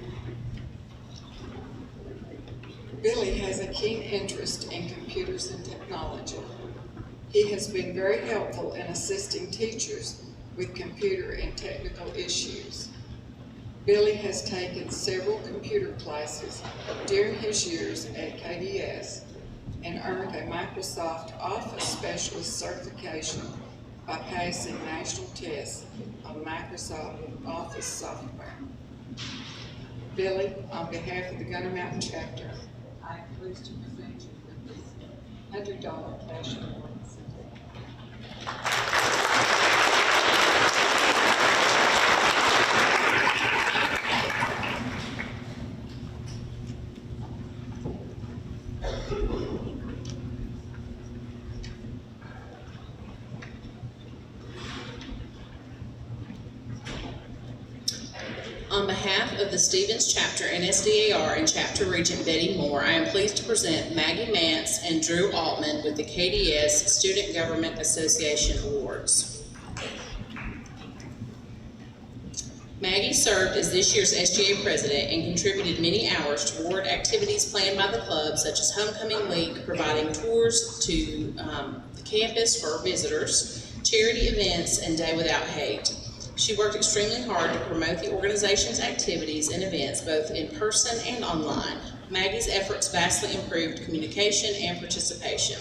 Billy has a keen interest in computers and technology. He has been very helpful in assisting teachers with computer and technical issues. Billy has taken several computer classes during his years at KDS and earned a Microsoft Office Specialist certification by passing national tests on Microsoft Office software. Billy, on behalf of the Gunner Mountain Chapter, I am pleased to present you with this $100 cash award. On behalf of the Stevens Chapter and SDAR and Chapter Regent Betty Moore, I am pleased to present Maggie Mance and Drew Altman with the KDS Student Government Association Awards. Maggie served as this year's SGA president and contributed many hours toward activities planned by the club, such as Homecoming Week, providing tours to the campus for visitors, charity events, and Day Without Hate. She worked extremely hard to promote the organization's activities and events, both in person and online. Maggie's efforts vastly improved communication and participation.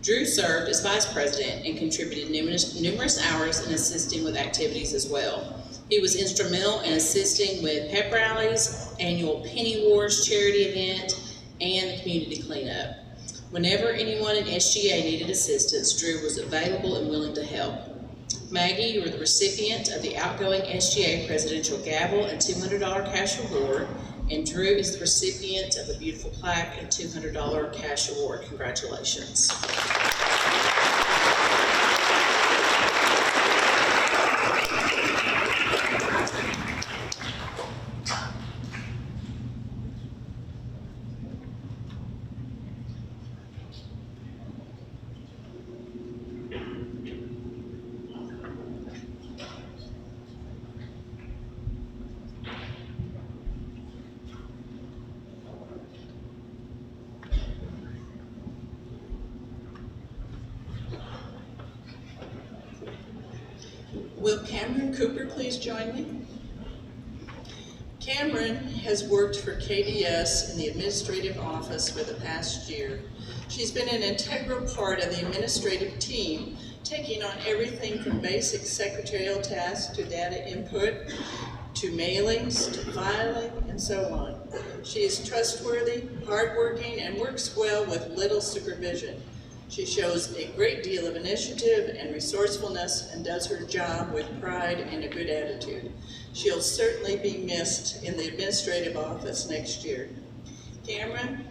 Drew served as vice president and contributed numerous hours in assisting with activities as well. He was instrumental in assisting with pep rallies, annual Penny Wars charity event, and the community cleanup. Whenever anyone in SGA needed assistance, Drew was available and willing to help. Maggie, you were the recipient of the outgoing SGA Presidential Gavel and $200 cash award, and Drew is the recipient of a beautiful plaque and $200 cash award. Congratulations. Will Cameron Cooper please join me? Cameron has worked for KDS in the administrative office for the past year. She's been an integral part of the administrative team, taking on everything from basic secretarial tasks to data input, to mailings, to filing, and so on. She is trustworthy, hardworking, and works well with little supervision. She shows a great deal of initiative and resourcefulness and does her job with pride and a good attitude. She'll certainly be missed in the administrative office next year. Cameron,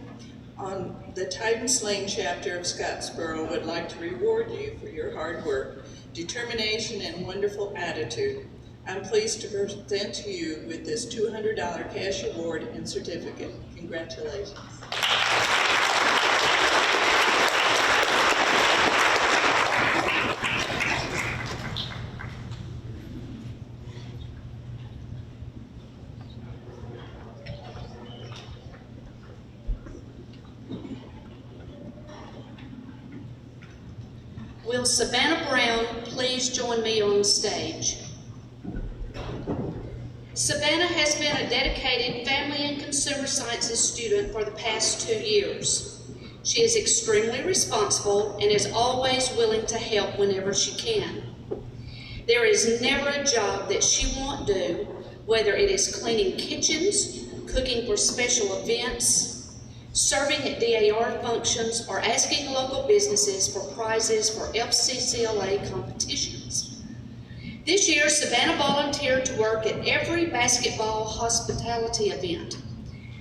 on the Titan Slaying Chapter of Scottsboro, would like to reward you for your hard work, determination, and wonderful attitude. I'm pleased to present to you with this $200 cash award and certificate. Congratulations. Will Savannah Brown please join me on the stage? Savannah has been a dedicated family and consumer sciences student for the past 2 years. She is extremely responsible and is always willing to help whenever she can. There is never a job that she won't do, whether it is cleaning kitchens, cooking for special events, serving at DAR functions, or asking local businesses for prizes for FCCLA competitions. This year, Savannah volunteered to work at every basketball hospitality event,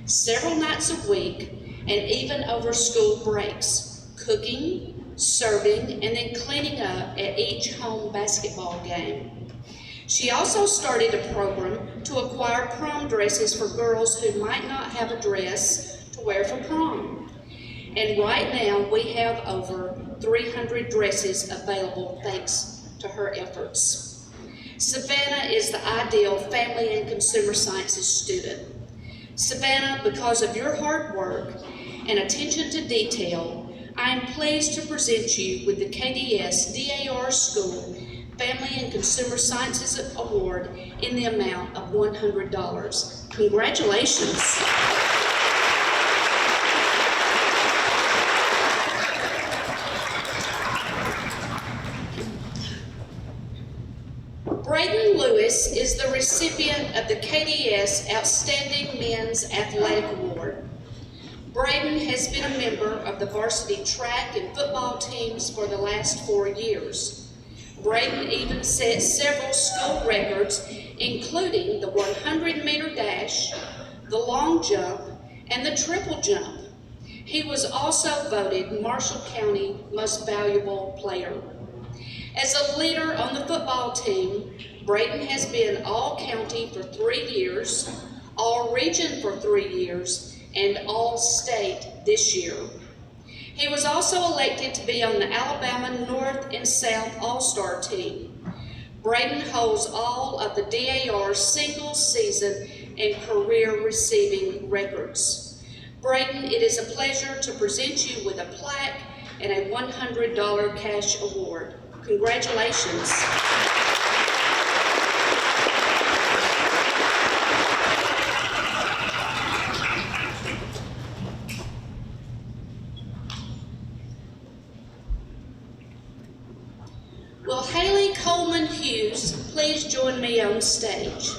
several nights a week, and even over school breaks, cooking, serving, and then cleaning up at each home basketball game. She also started a program to acquire prom dresses for girls who might not have a dress to wear for prom. And right now, we have over 300 dresses available thanks to her efforts. Savannah is the ideal family and consumer sciences student. Savannah, because of your hard work and attention to detail, I am pleased to present you with the KDS DAR School Family and Consumer Sciences Award in the amount of $100. Congratulations. Braden Lewis is the recipient of the KDS Outstanding Men's Athletic Award. Braden has been a member of the varsity track and football teams for the last 4 years. Braden even set several school records, including the 100-meter dash, the long jump, and the triple jump. He was also voted Marshall County Most Valuable Player. As a leader on the football team, Braden has been All-County for 3 years, All-Region for 3 years, and All-State this year. He was also elected to be on the Alabama North and South All-Star team. Braden holds all of the DAR single season and career receiving records. Braden, it is a pleasure to present you with a plaque and a $100 cash award. Congratulations. Will Haley Coleman Hughes please join me on stage?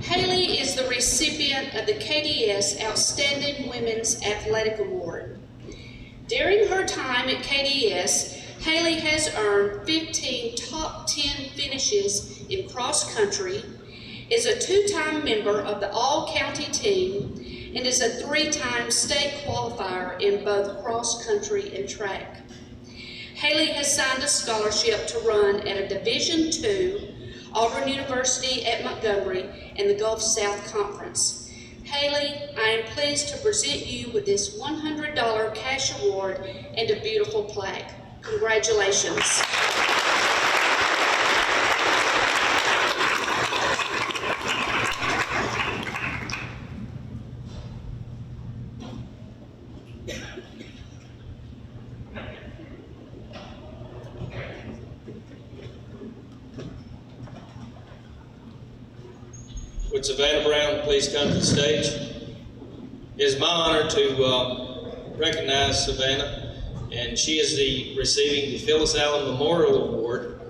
Haley is the recipient of the KDS Outstanding Women's Athletic Award. During her time at KDS, Haley has earned 15 top 10 finishes in cross country, is a 2-time member of the all-county team, and is a 3-time state qualifier in both cross country and track. Haley has signed a scholarship to run at a Division II, Auburn University at Montgomery, and the Gulf South Conference. Haley, I am pleased to present you with this $100 cash award and a beautiful plaque. Congratulations. Would Savannah Brown please come to the stage? It is my honor to recognize Savannah, and she is receiving the Phyllis Allen Memorial Award.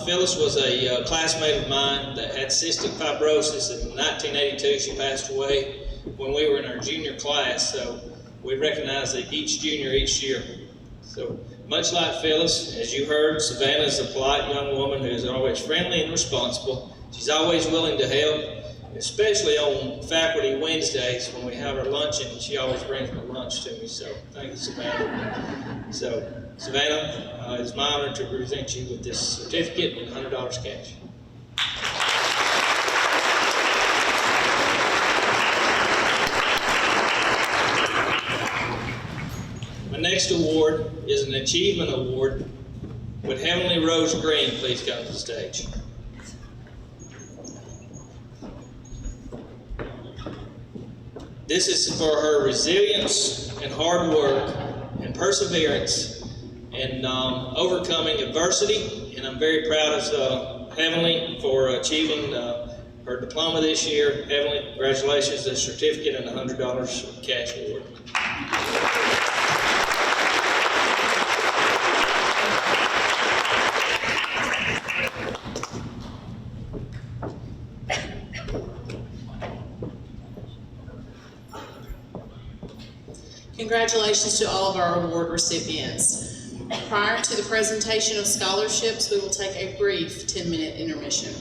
Phyllis was a classmate of mine that had cystic fibrosis in 1982. She passed away when we were in our junior class, so we recognize each junior each year. So much like Phyllis, as you heard, Savannah is a polite young woman who is always friendly and responsible. She's always willing to help, especially on faculty Wednesdays when we have our luncheon. She always brings my lunch to me, so thank you, Savannah. So, Savannah, it's my honor to present you with this certificate and $100 cash. My next award is an Achievement Award. Would Heavenly Rose Green please come to the stage? This is for her resilience and hard work and perseverance and overcoming adversity. And I'm very proud of Heavenly for achieving her diploma this year. Heavenly, congratulations, a certificate and $100 cash award. Congratulations to all of our award recipients. prior to the presentation of scholarships, we will take a brief 10-minute intermission.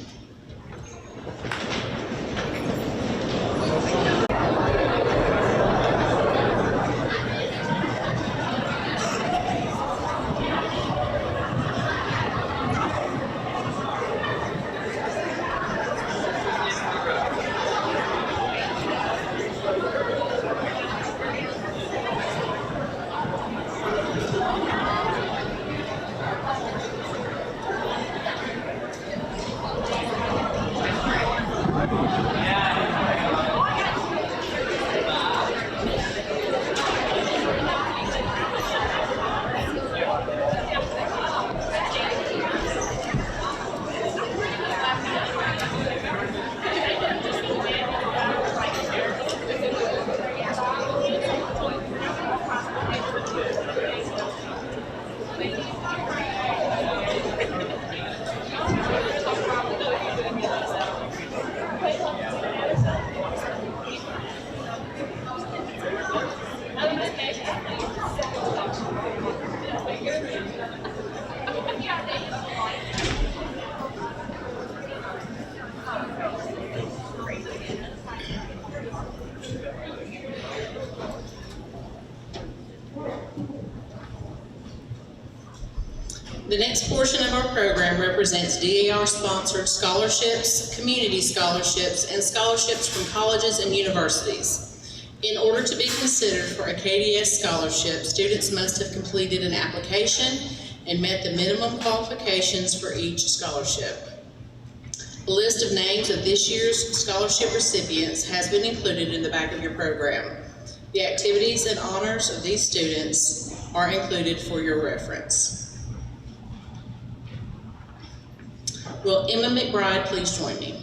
The next portion of our program represents DAR-sponsored scholarships, community scholarships, and scholarships from colleges and universities. In order to be considered for a KDS scholarship, students must have completed an application and met the minimum qualifications for each scholarship. A list of names of this year's scholarship recipients has been included in the back of your program. The activities and honors of these students are included for your reference. Will Emma McBride please join me?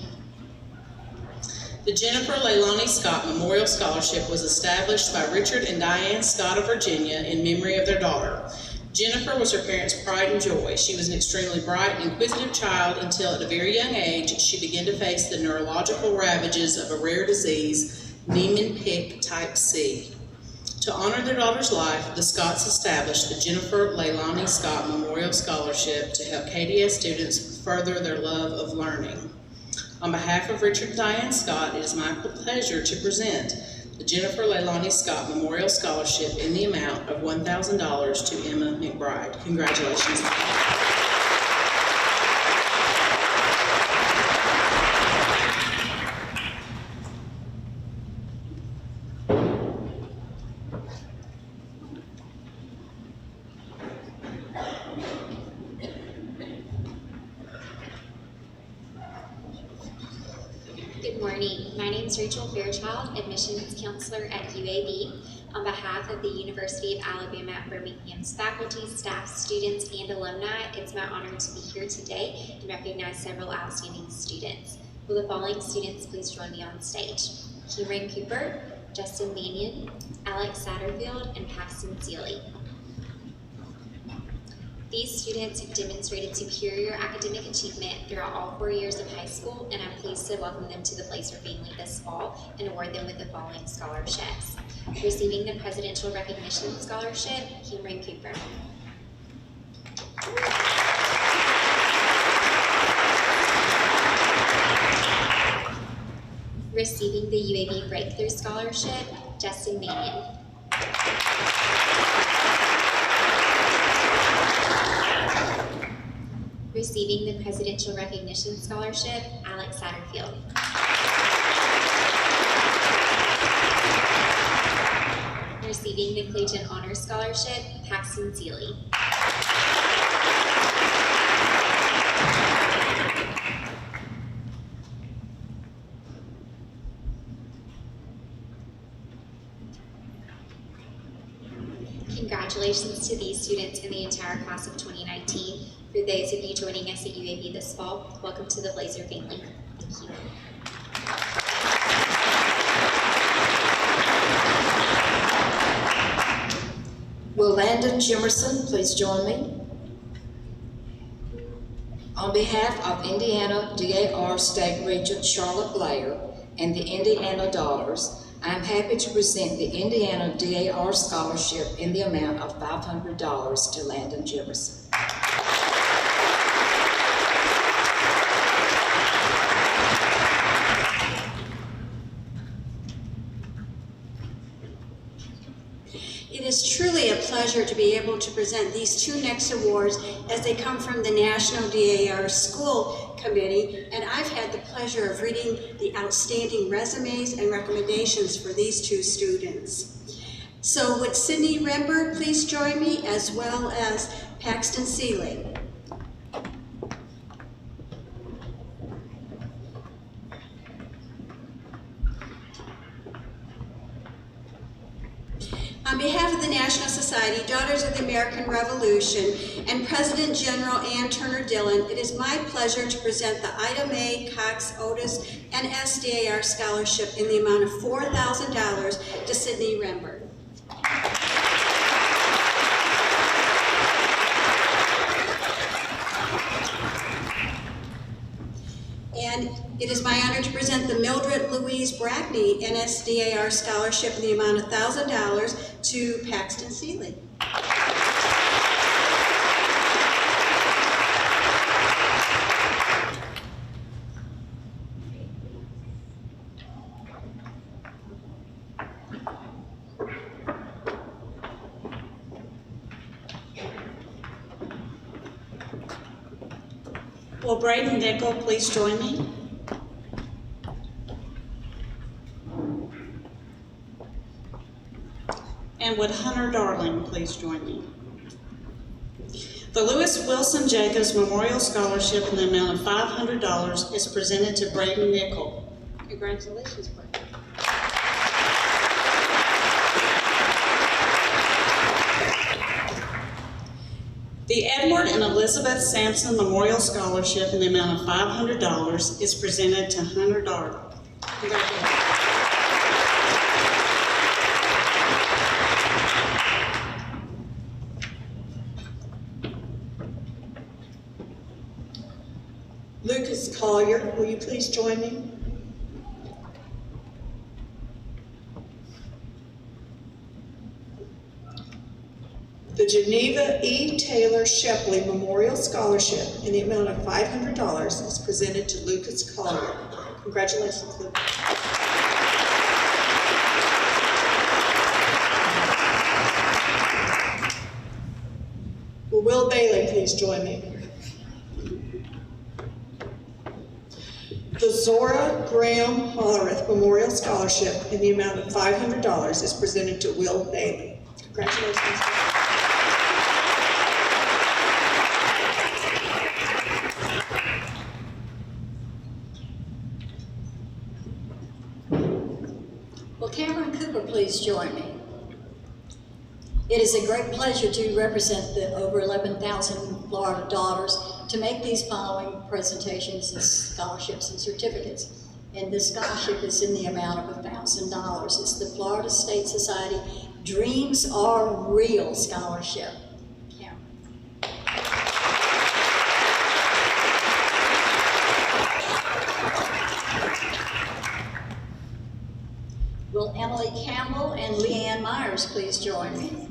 The Jennifer Leilani Scott Memorial Scholarship was established by Richard and Diane Scott of Virginia in memory of their daughter. Jennifer was her parents' pride and joy. She was an extremely bright and inquisitive child until at a very young age she began to face the neurological ravages of a rare disease, Niemann-Pick type C. To honor their daughter's life, the Scotts established the Jennifer Leilani Scott Memorial Scholarship to help KDS students further their love of learning. On behalf of Richard and Diane Scott, it is my pleasure to present the Jennifer Leilani Scott Memorial Scholarship in the amount of $1,000 to Emma McBride. Congratulations. Good morning. My name is Rachel Fairchild, Admissions Counselor at UAB. On behalf of the University of Alabama at Birmingham's faculty, staff, students, and alumni, it's my honor to be here today and recognize several outstanding students. Will the following students please join me on stage? Cameron Cooper, Justin Mannion, Alex Satterfield, and Paxton Seeley. These students have demonstrated superior academic achievement throughout all 4 years of high school, and I'm pleased to welcome them to the Blazer family this fall and award them with the following scholarships. Receiving the Presidential Recognition Scholarship, Cameron Cooper. Receiving the UAB Breakthrough Scholarship, Justin Mannion. Receiving the Presidential Recognition Scholarship, Alex Satterfield. Receiving the Clayton Honor Scholarship, Paxton Seeley. Congratulations to these students and the entire class of 2019. For those of you joining us at UAB this fall, welcome to the Blazer family. Thank you. Will Landon Jimerson please join me? On behalf of Indiana DAR State Regent Charlotte Blair and the Indiana Daughters, I am happy to present the Indiana DAR Scholarship in the amount of $500 to Landon Jefferson. It is truly a pleasure to be able to present these two next awards as they come from the National DAR School Committee, and I've had the pleasure of reading the outstanding resumes and recommendations for these two students. So would Sidney Rembert please join me, as well as Paxton Seeley. On behalf of the National Society, Daughters of the American Revolution, and President General Ann Turner Dillon, it is my pleasure to present the Ida Mae Cox Otis NSDAR Scholarship in the amount of $4,000 to Sidney Rembert. And it is my honor to present the Mildred Louise Brackney NSDAR Scholarship in the amount of $1,000 to Paxton Seeley. Will Braden Nickel please join me? And would Hunter Darling please join me? The Lewis Wilson Jacobs Memorial Scholarship in the amount of $500 is presented to Braden Nickel. Congratulations, Braden. The Edward and Elizabeth Sampson Memorial Scholarship in the amount of $500 is presented to Hunter Darling. Congratulations. Lucas Collier, will you please join me? The Geneva E. Taylor Shepley Memorial Scholarship in the amount of $500 is presented to Lucas Collier. Congratulations, Lucas. Will Will Bailey please join me? The Zora Graham Hollerith Memorial Scholarship in the amount of $500 is presented to Will Bailey. Congratulations. Will Cameron Cooper please join me? It is a great pleasure to represent the over 11,000 Florida daughters to make these following presentations of scholarships and certificates. And this scholarship is in the amount of $1,000. It's the Florida State Society Dreams Are Real Scholarship. Will Emily Campbell and Leanne Myers please join me?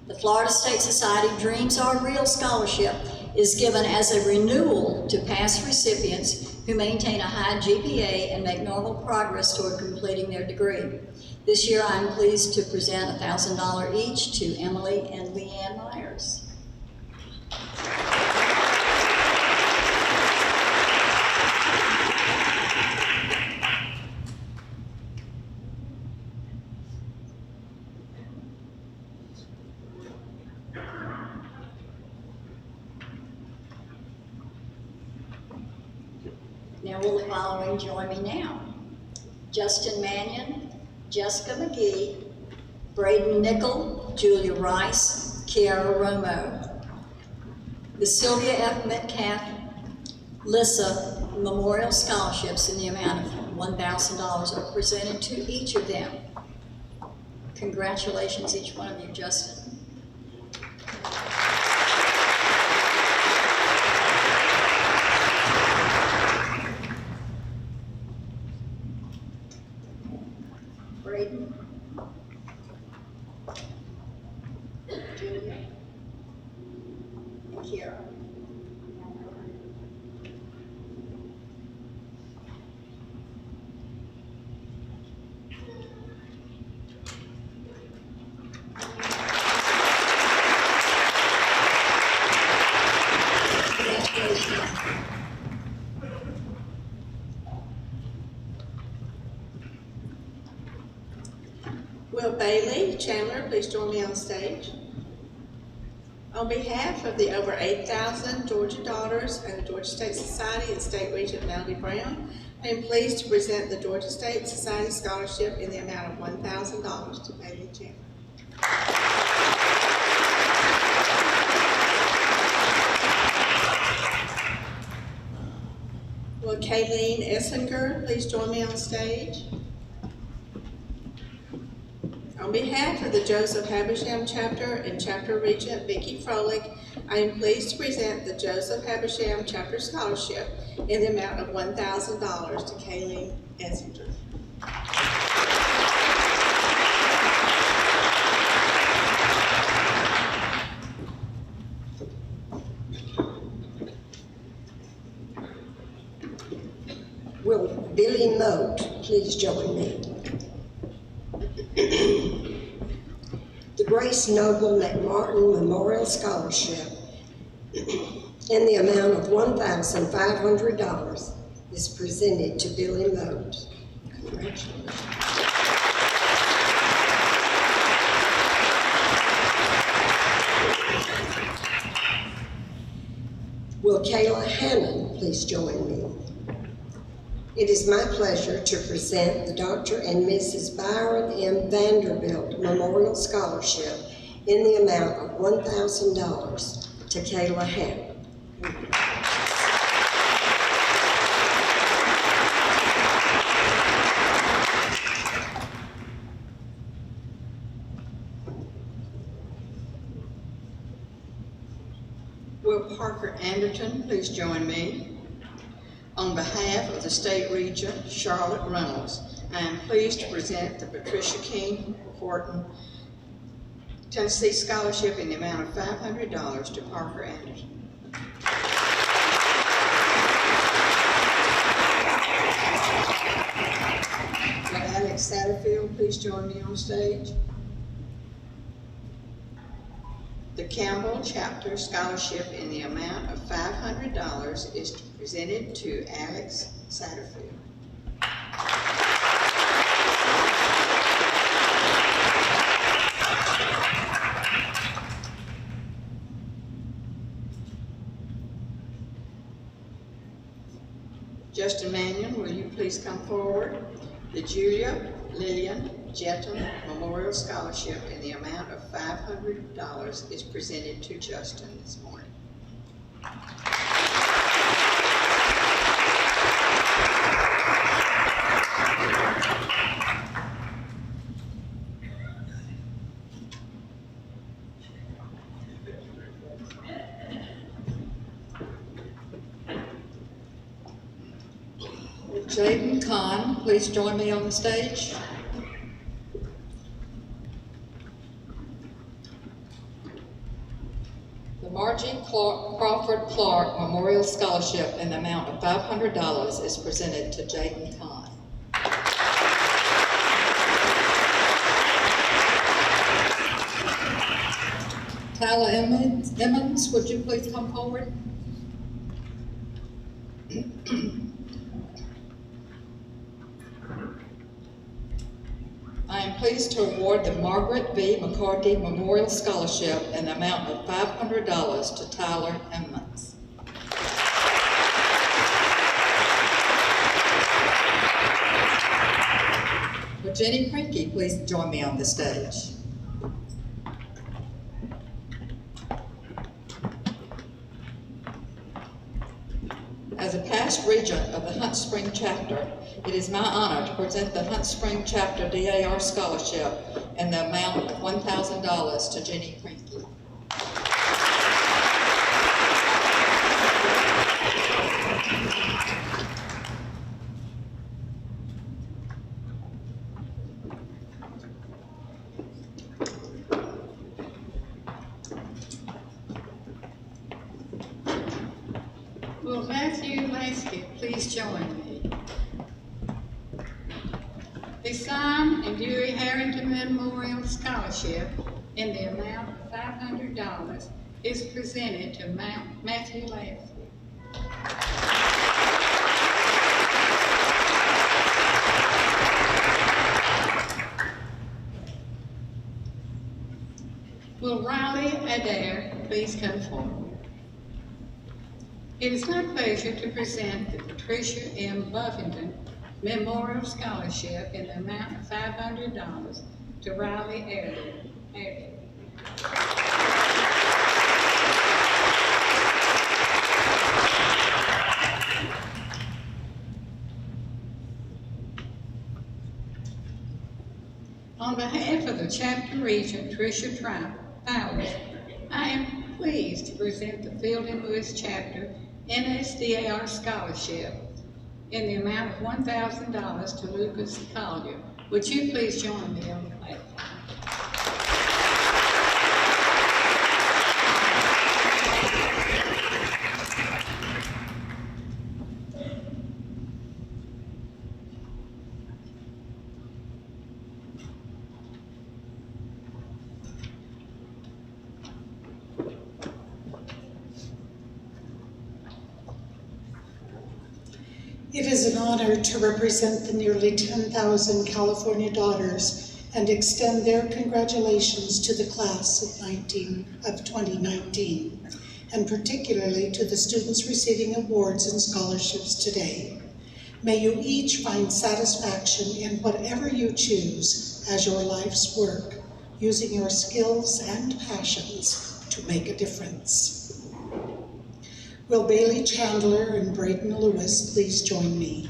The Florida State Society Dreams Are Real Scholarship is given as a renewal to past recipients who maintain a high GPA and make normal progress toward completing their degree. This year I'm pleased to present $1,000 each to Emily and Leanne Myers. Now will the following join me now? Justin Mannion, Jessica McGee, Braden Nickel, Julia Rice, Kiara Romo. The Sylvia F. Metcalf, Lissa Memorial Scholarships in the amount of $1,000 are presented to each of them. Congratulations, each one of you, Justin. Will Bailey Chandler please join me on stage? On behalf of the over 8,000 Georgia Daughters and the Georgia State Society and State Regent Melody Brown, I am pleased to present the Georgia State Society Scholarship in the amount of $1,000 to Bailey Chandler. Will Kayleen Essinger please join me on stage? On behalf of the Joseph Habersham Chapter and Chapter Regent Vicki Froelich, I am pleased to present the Joseph Habersham Chapter Scholarship in the amount of $1,000 to Kayleen Essinger. Will Billy Moat please join me? The Grace Noble McMartin Memorial Scholarship in the amount of $1,500 is presented to Billy Moat. Congratulations. Will Kayla Hannon please join me? It is my pleasure to present the Dr. and Mrs. Byron M. Vanderbilt Memorial Scholarship in the amount of $1,000 to Kayla Hannon. Will Parker Anderton please join me? On behalf of the State Regent, Charlotte Reynolds, I am pleased to present the Patricia King Horton Tennessee Scholarship in the amount of $500 to Parker Anderton. Will Alex Satterfield please join me on stage? The Campbell Chapter Scholarship in the amount of $500 is presented to Alex Satterfield. Justin Mannion, will you please come forward? The Julia Lillian Jetton Memorial Scholarship in the amount of $500 is presented to Justin this morning. Jaden Kahn, please join me on the stage. The Margie Crawford Clark Memorial Scholarship in the amount of $500 is presented to Jaden Kahn. Tyler Emmons, would you please come forward? I am pleased to award the Margaret B. McCarthy Memorial Scholarship in the amount of $500 to Tyler Emmons. Would Jenny Prinky please join me on the stage? As a past regent of the Hunt Spring Chapter, it is my honor to present the Hunt Spring Chapter DAR Scholarship in the amount of $1,000 to Jenny Prinky. Will Matthew Laskett please join me? The Sam and Dewey Harrington Memorial Scholarship in the amount of $500 is presented to Matthew Laskett. It is my pleasure to present the Patricia M. Buffington Memorial Scholarship in the amount of $500 to Riley Edelman. On behalf of the chapter regent, Tricia Fowler, I am pleased to present the Fielding Lewis chapter NSDAR Scholarship in the amount of $1,000 to Lucas Collier. Would you please join me on the platform? It is an honor to represent the nearly 10,000 California daughters and extend their congratulations to the class of 2019, and particularly to the students receiving awards and scholarships today. May you each find satisfaction in whatever you choose as your life's work, using your skills and passions to make a difference. Will Bailey Chandler and Braden Lewis please join me?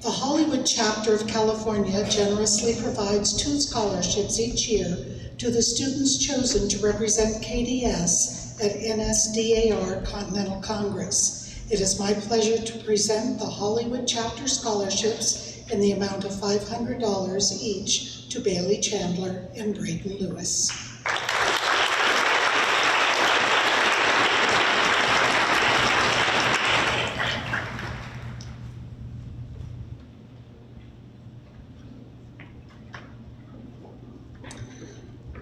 The Hollywood chapter of California generously provides 2 scholarships each year to the students chosen to represent KDS at NSDAR Continental Congress. It is my pleasure to present the Hollywood chapter scholarships in the amount of $500 each to Bailey Chandler and Braden Lewis.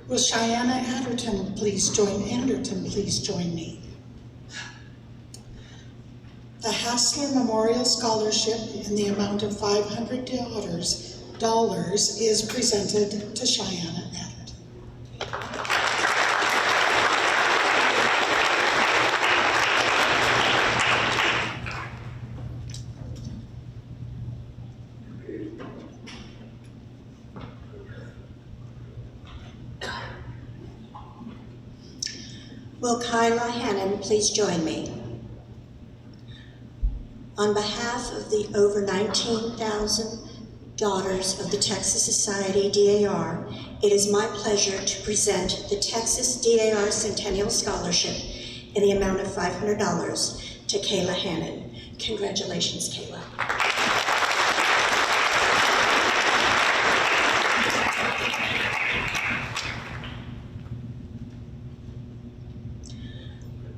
Will Cheyenne Anderton please join me? The Haskell Memorial Scholarship in the amount of $500 is presented to Cheyenne Anderton. Will Kyla Hannon please join me? On behalf of the over 19,000 daughters of the Texas Society DAR, it is my pleasure to present the Texas DAR Centennial Scholarship in the amount of $500 to Kayla Hannon. Congratulations, Kayla.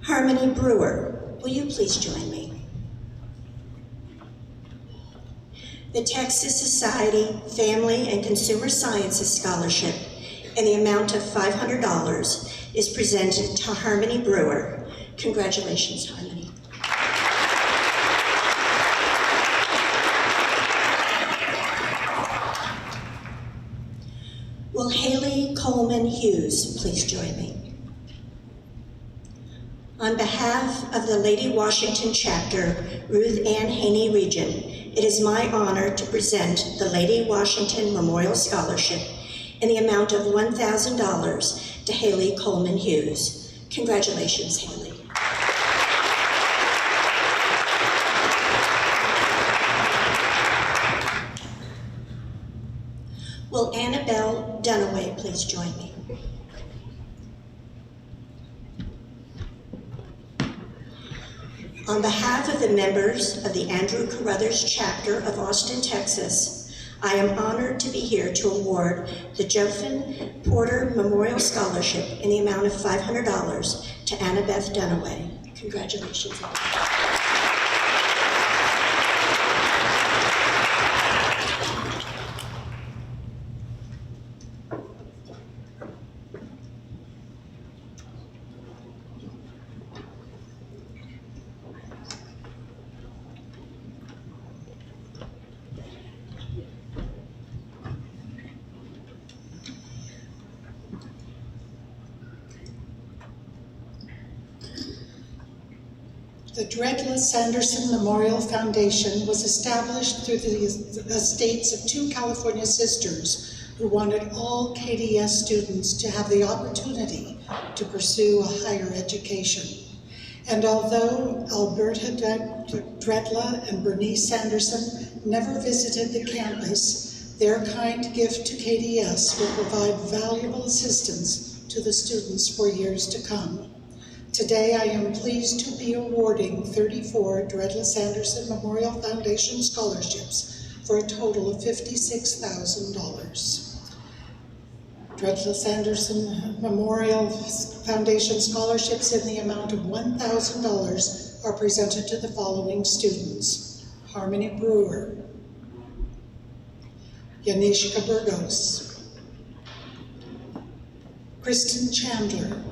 Harmony Brewer, will you please join me? The Texas Society Family and Consumer Sciences Scholarship in the amount of $500 is presented to Harmony Brewer. Congratulations, Harmony. Will Haley Coleman Hughes please join me? On behalf of the Lady Washington Chapter, Ruth Ann Haney Region, it is my honor to present the Lady Washington Memorial Scholarship in the amount of $1,000 to Haley Coleman Hughes. Congratulations, Haley. Will Annabeth Dunaway please join me? On behalf of the members of the Andrew Carruthers Chapter of Austin, Texas, I am honored to be here to award the Jopham Porter Memorial Scholarship in the amount of $500 to Annabeth Dunaway. Congratulations, Annabeth. The Dredges Sanderson Memorial Foundation was established through the estates of two California sisters who wanted all KDS students to have the opportunity to pursue a higher education. And although Alberta Dredla and Bernice Sanderson never visited the campus, their kind gift to KDS will provide valuable assistance to the students for years to come. Today, I am pleased to be awarding 34 Dredla Sanderson Memorial Foundation scholarships for a total of $56,000. Dredla Sanderson Memorial Foundation scholarships in the amount of $1,000 are presented to the following students: Harmony Brewer, Yanishka Burgos, Kristen Chandler,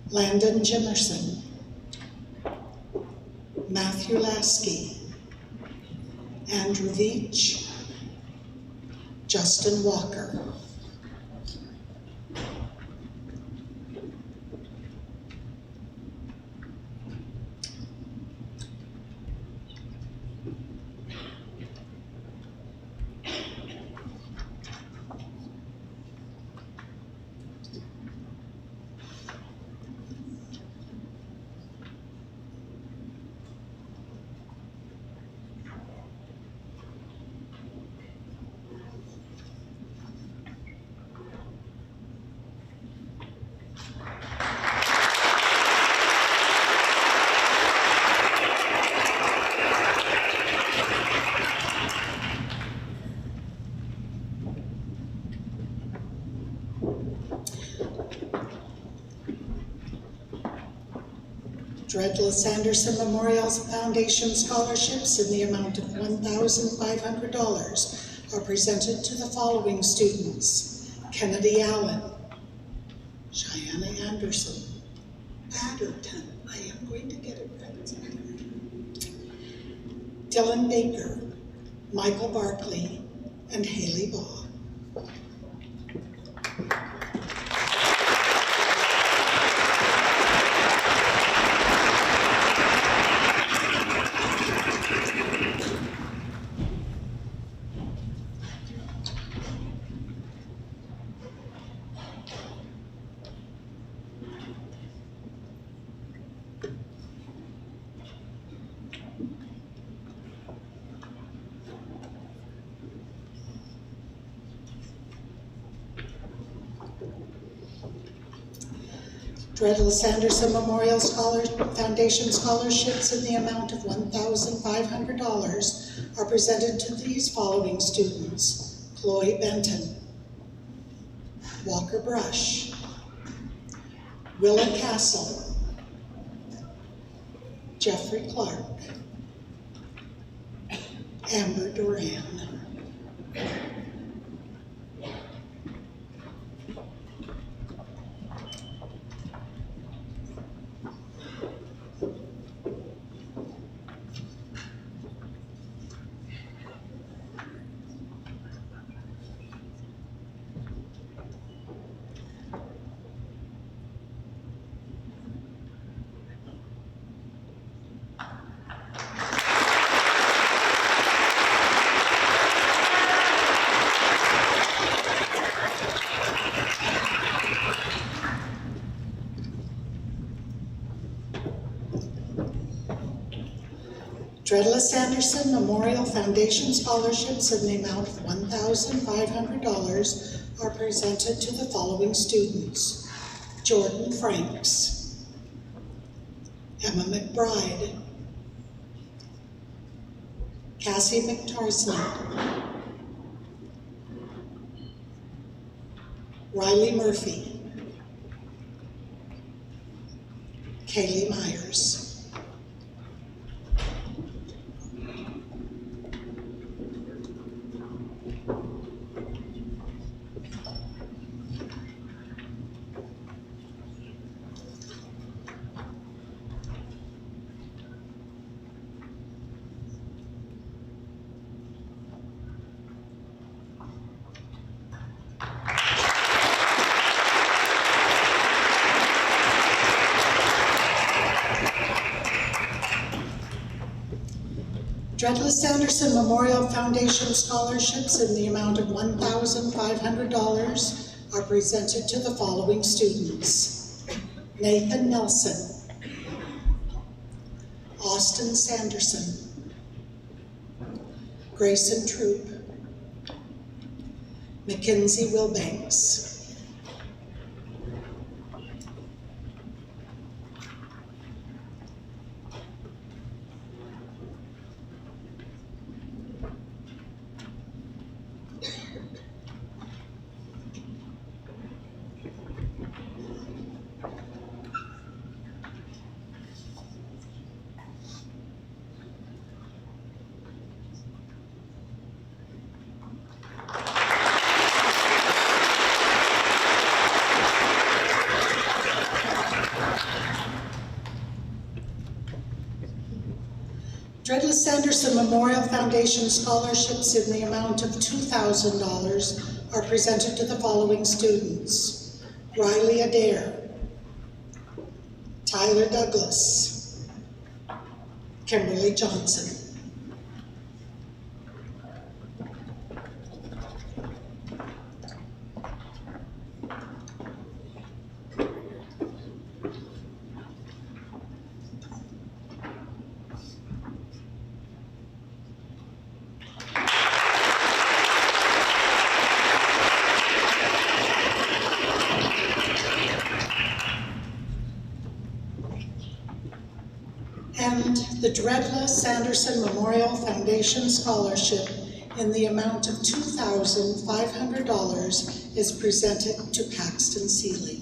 Landon Jimerson, Matthew Lasky, Andrew Veach, Justin Walker. Dredla Sanderson Memorial Foundation scholarships in the amount of $1,500 are presented to the following students: Kennedy Allen, Cheyenne Anderson, Adderton, I am going to get it right, Dylan Baker, Michael Barkley, and Haley Baugh. Dredla Sanderson Memorial Foundation scholarships in the amount of $1,500 are presented to these following students: Chloe Benton, Walker Brush, Willa Castle, Jeffrey Clark, Amber Duran. Dredla Sanderson Memorial Foundation scholarships in the amount of $1,500 are presented to the following students: Jordan Franks, Emma McBride, Cassie McTarsney, Riley Murphy, Kaylee Myers. Dredges Anderson Memorial Foundation scholarships in the amount of $1,500 are presented to the following students: Nathan Nelson, Austin Sanderson, Grayson Troop, Mackenzie Wilbanks, Dredges Anderson Memorial Foundation scholarships in the amount of $2,000 are presented to the following students: Riley Adair, Tyler Douglas, Kimberly Johnson. And the Dredges Anderson Memorial Foundation Scholarship in the amount of $2,500 is presented to Paxton Seeley.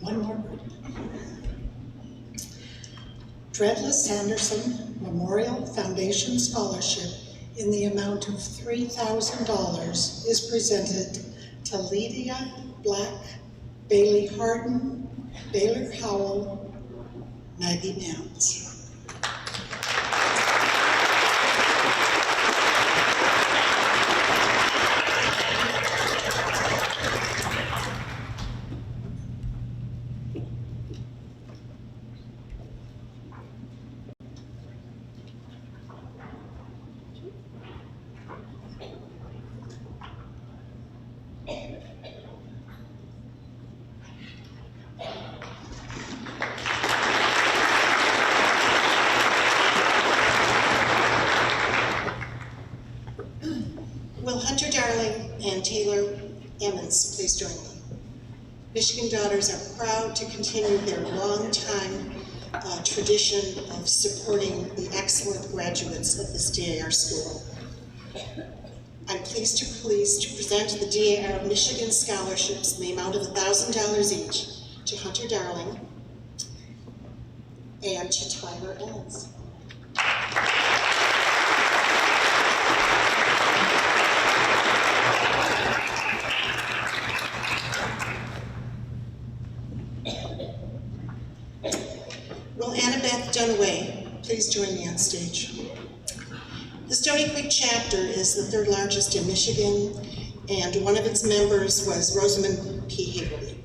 One more group. Dredges Anderson Memorial Foundation Scholarship in the amount of $3,000 is presented to Lydia Black, Bailey Harden, Baylor Howell, Maggie Mounts. Please join me. Michigan Daughters are proud to continue their long-time tradition of supporting the excellent graduates of this DAR school. I'm pleased to present the DAR Michigan scholarships in the amount of $1,000 each to Hunter Darling and to Tyler Owens. Will Annabeth Dunaway please join me on stage? The Stony Creek chapter is the third largest in Michigan, and one of its members was Rosamond P. Haverly.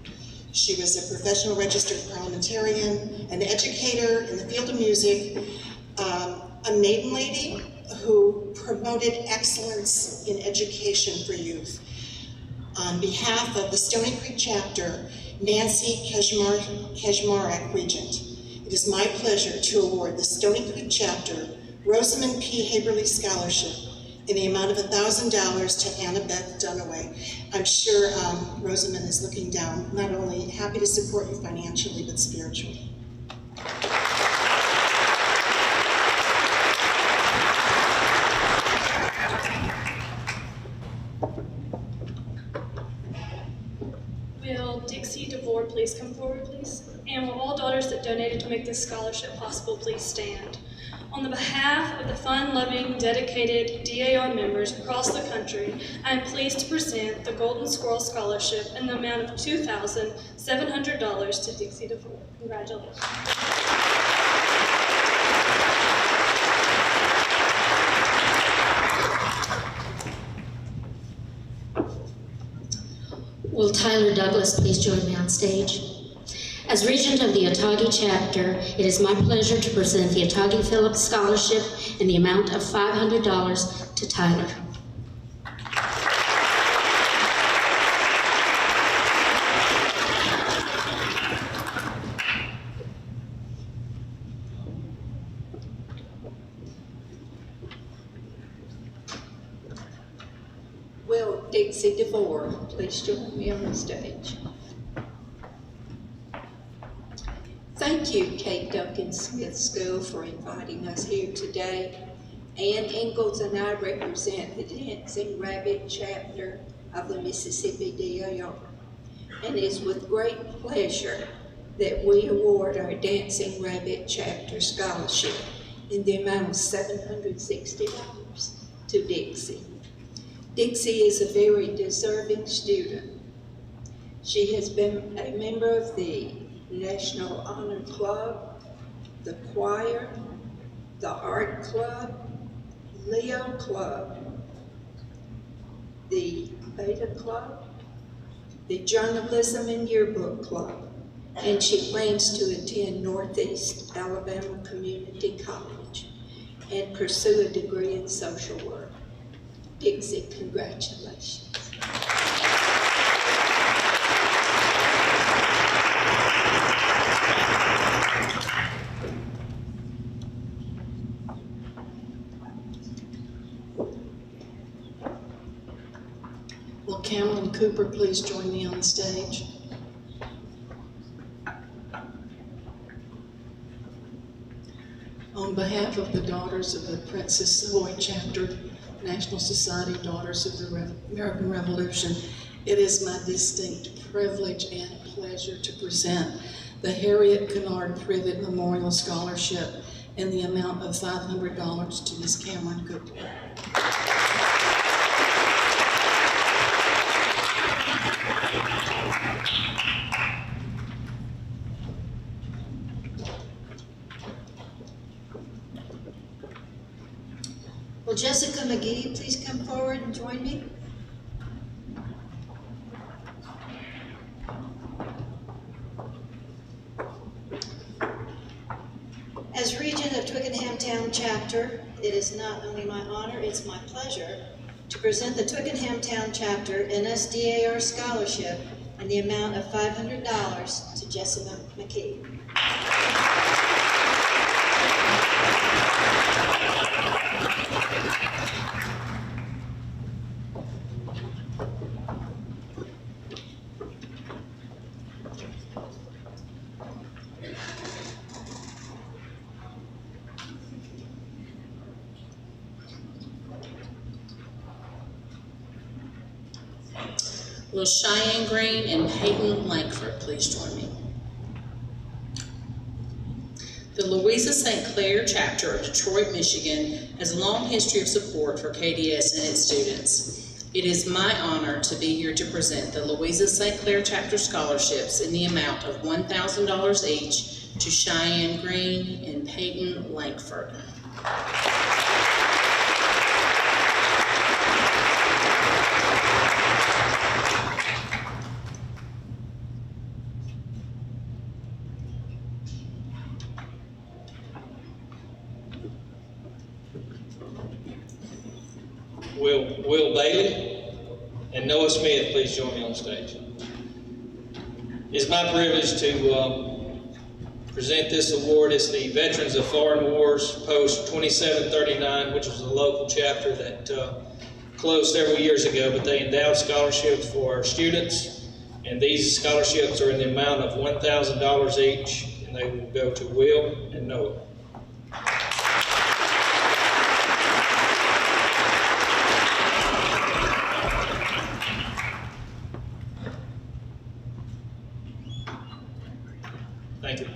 She was a professional registered parliamentarian, an educator in the field of music, a maiden lady who promoted excellence in education for youth. On behalf of the Stony Creek chapter, Nancy Keshmarek, Regent, it is my pleasure to award the Stony Creek chapter Rosamond P. Haverly Scholarship in the amount of $1,000 to Annabeth Dunaway. I'm sure Rosamond is looking down, not only happy to support you financially, but spiritually. Will Dixie DeVore please come forward, please? And will all daughters that donated to make this scholarship possible please stand? On the behalf of the fun-loving, dedicated DAR members across the country, I am pleased to present the Golden Squirrel Scholarship in the amount of $2,700 to Dixie DeVore. Congratulations. Will Tyler Douglas please join me on stage? As Regent of the Otago Chapter, it is my pleasure to present the Otago Phillips Scholarship in the amount of $500 to Tyler. Will Dixie DeVore please join me on the stage? Thank you, Kate Duncan Smith School, for inviting us here today. Ann Ingalls and I represent the Dancing Rabbit chapter of the Mississippi DAR. And it is with great pleasure that we award our Dancing Rabbit chapter scholarship in the amount of $760 to Dixie. Dixie is a very deserving student. She has been a member of the National Honor Club, the choir, the art club, Leo Club, the Beta Club, the Journalism and Yearbook Club, and she plans to attend Northeast Alabama Community College and pursue a degree in social work. Dixie, congratulations. Will Cameron Cooper please join me on stage? On behalf of the Daughters of the Princess Savoy Chapter, National Society Daughters of the American Revolution, it is my distinct privilege and pleasure to present the Harriet Canard Privat Memorial Scholarship in the amount of $500 to Ms. Cameron Cooper. Will Jessica McGee please come forward and join me? As Regent of Twickenham Town Chapter, it is not only my honor, it's my pleasure to present the Twickenham Town Chapter NSDAR Scholarship in the amount of $500 to Jessica McGee. Will Cheyenne Green and Peyton Lankford please join me? The Louisa St. Clair chapter of Detroit, Michigan has a long history of support for KDS and its students. It is my honor to be here to present the Louisa St. Clair chapter scholarships in the amount of $1,000 each to Cheyenne Green and Peyton Lankford. Will Bailey and Noah Smith please join me on stage. It's my privilege to present this award. It's the Veterans of Foreign Wars Post 2739, which was a local chapter that closed several years ago, but they endowed scholarships for our students, and these scholarships are in the amount of $1,000 each, and they will go to Will and Noah. Thank you.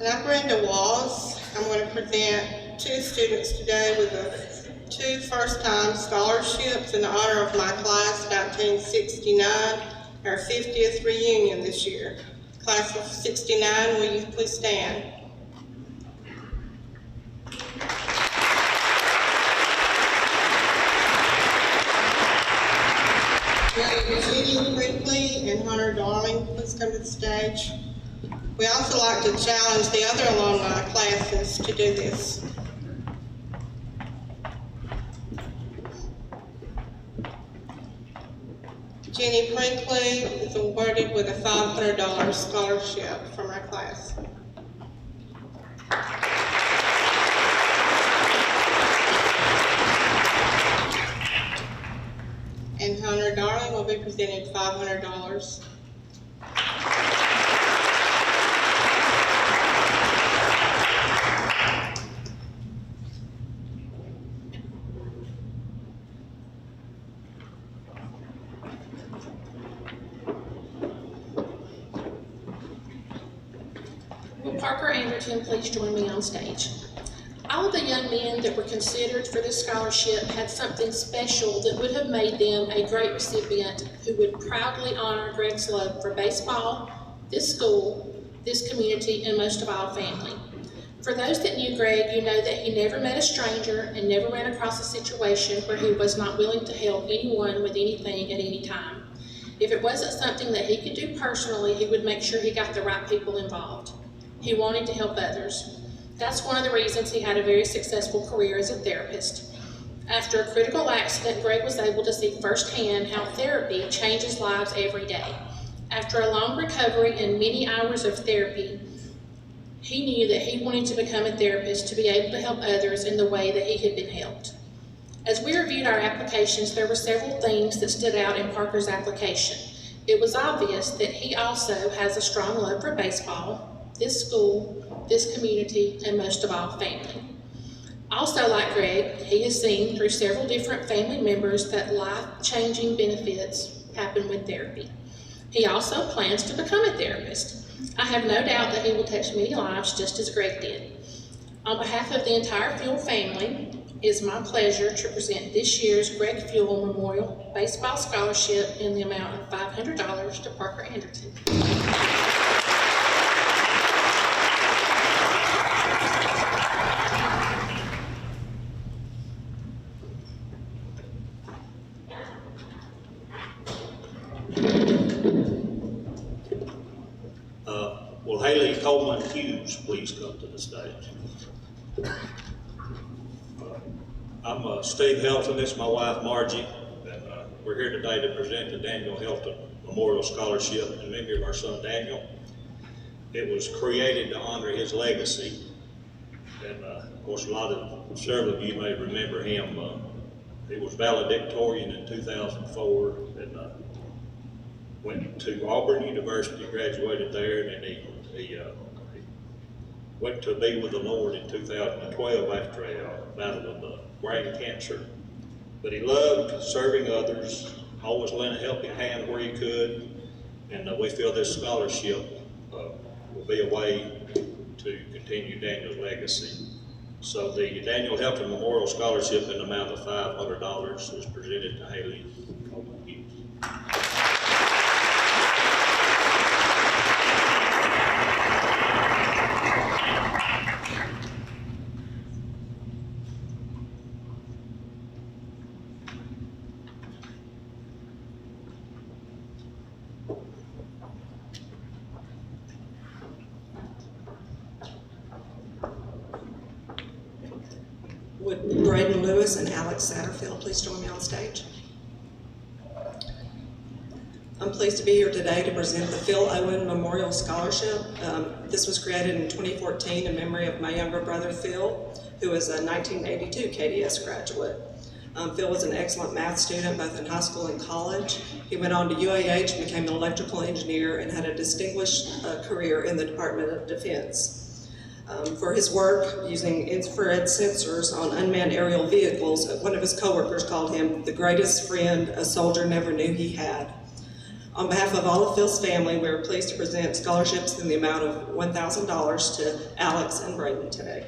And I'm Brenda Walls. I'm going to present two students today with two first-time scholarships in honor of my class of 1969, our 50th reunion this year. Class of 69, will you please stand? Julian Russ and Hunter Darling, please come to the stage. We also like to challenge the other alumni classes to do this. Jenny Brinkley is awarded with a $500 scholarship from our class. And Hunter Darling will be presented $500. Will Parker Anderton please join me on stage? All of the young men that were considered for this scholarship had something special that would have made them a great recipient who would proudly honor Greg's love for baseball, this school, this community, and most of all, family. For those that knew Greg, you know that he never met a stranger and never ran across a situation where he was not willing to help anyone with anything at any time. If it wasn't something that he could do personally, he would make sure he got the right people involved. He wanted to help others. That's one of the reasons he had a very successful career as a therapist. After a critical accident, Greg was able to see firsthand how therapy changes lives every day. After a long recovery and many hours of therapy, he knew that he wanted to become a therapist to be able to help others in the way that he had been helped. As we reviewed our applications, there were several things that stood out in Parker's application. It was obvious that he also has a strong love for baseball, this school, this community, and most of all, family. Also, like Greg, he has seen through several different family members that life-changing benefits happen with therapy. He also plans to become a therapist. I have no doubt that he will touch many lives just as Greg did. On behalf of the entire Fuel family, it is my pleasure to present this year's Greg Fuel Memorial Baseball Scholarship in the amount of $500 to Parker Anderton. Will Haley Coleman Hughes please come to the stage? I'm Steve Helton, this is my wife Margie, and we're here today to present the Daniel Helton Memorial Scholarship in memory of our son Daniel. It was created to honor his legacy, and of course several of you may remember him. He was valedictorian in 2004 and went to Auburn University, graduated there, and then he went to be with the Lord in 2012 after a battle with brain cancer. But he loved serving others, always lent a helping hand where he could, and we feel this scholarship will be a way to continue Daniel's legacy. So the Daniel Helton Memorial Scholarship in the amount of $500 is presented to Haley Coleman Hughes. Would Braden Lewis and Alex Satterfield please join me on stage? I'm pleased to be here today to present the Phil Owen Memorial Scholarship. This was created in 2014 in memory of my younger brother Phil, who was a 1982 KDS graduate. Phil was an excellent math student both in high school and college. He went on to UAH, became an electrical engineer, and had a distinguished career in the Department of Defense. For his work using infrared sensors on unmanned aerial vehicles, one of his coworkers called him the greatest friend a soldier never knew he had. On behalf of all of Phil's family, we are pleased to present scholarships in the amount of $1,000 to Alex and Braden today.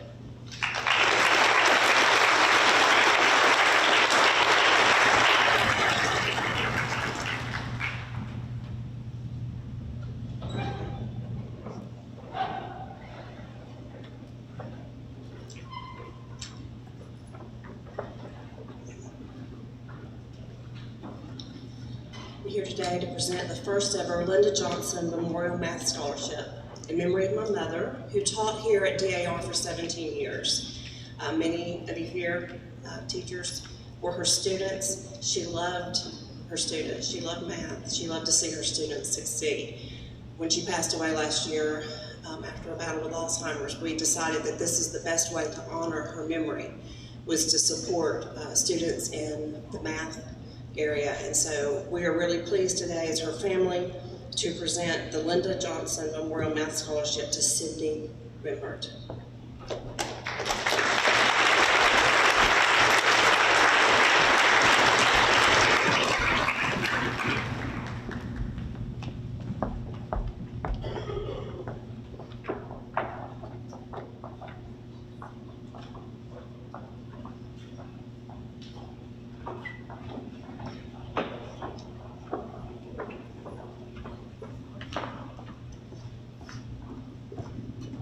Here today to present the first ever Linda Johnson Memorial Math Scholarship in memory of my mother, who taught here at DAR for 17 years. Many of you here, teachers, were her students. She loved her students. She loved math. She loved to see her students succeed. When she passed away last year, after a battle with Alzheimer's, we decided that this is the best way to honor her memory, was to support students in the math area. And so we are really pleased today as her family to present the Linda Johnson Memorial Math Scholarship to Sidney Rembert.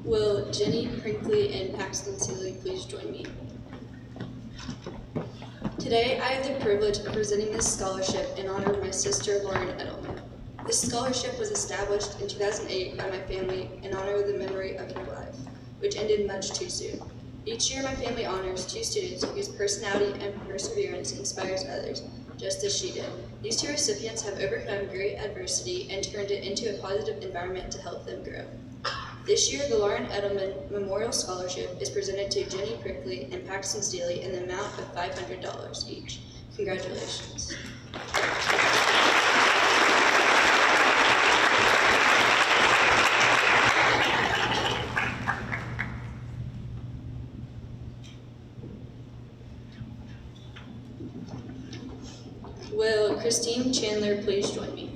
Will Jenny Prinkley and Paxton Seeley please join me? Today, I have the privilege of presenting this scholarship in honor of my sister, Lauren Edelman. This scholarship was established in 2008 by my family in honor of the memory of her life, which ended much too soon. Each year, my family honors 2 students whose personality and perseverance inspires others, just as she did. These 2 recipients have overcome great adversity and turned it into a positive environment to help them grow. This year, the Lauren Edelman Memorial Scholarship is presented to Jenny Prinkley and Paxton Steele in the amount of $500 each. Congratulations. Will Christine Chandler please join me?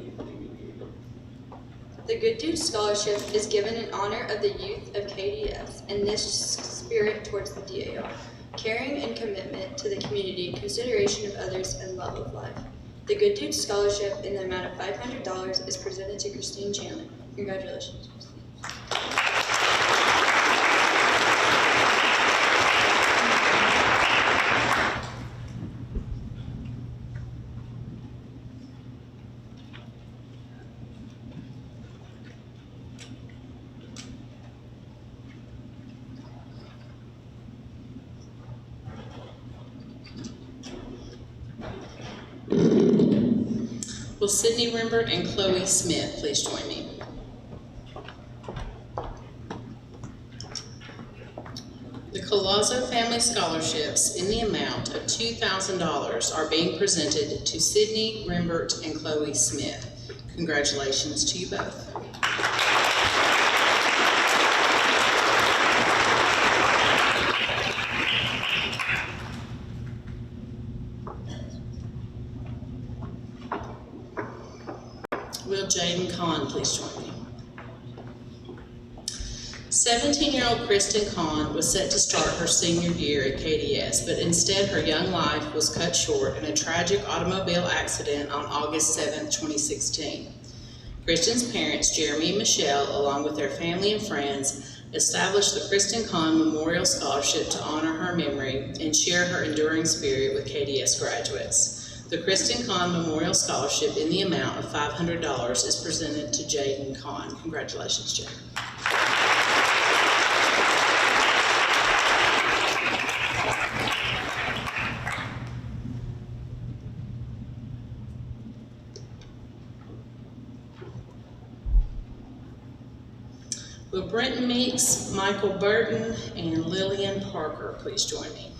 The Good Dude Scholarship is given in honor of the youth of KDS and this spirit towards the DAR, caring and commitment to the community, consideration of others, and love of life. The Good Dude Scholarship in the amount of $500 is presented to Christine Chandler. Congratulations. Will Sidney Rembert and Chloe Smith please join me? The Colazzo Family Scholarships in the amount of $2,000 are being presented to Sidney Rembert and Chloe Smith. Congratulations to you both. Will Jaden Kahn please join me? 17-year-old Kristin Cohen was set to start her senior year at KDS, but instead her young life was cut short in a tragic automobile accident on August 7, 2016. Kristin's parents, Jeremy and Michelle, along with their family and friends, established the Kristin Cohen Memorial Scholarship to honor her memory and share her enduring spirit with KDS graduates. The Kristin Cohen Memorial Scholarship in the amount of $500 is presented to Jaden Cohen. Congratulations, Jaden. Will Brenton Meeks, Michael Burton, and Lillian Parker please join me?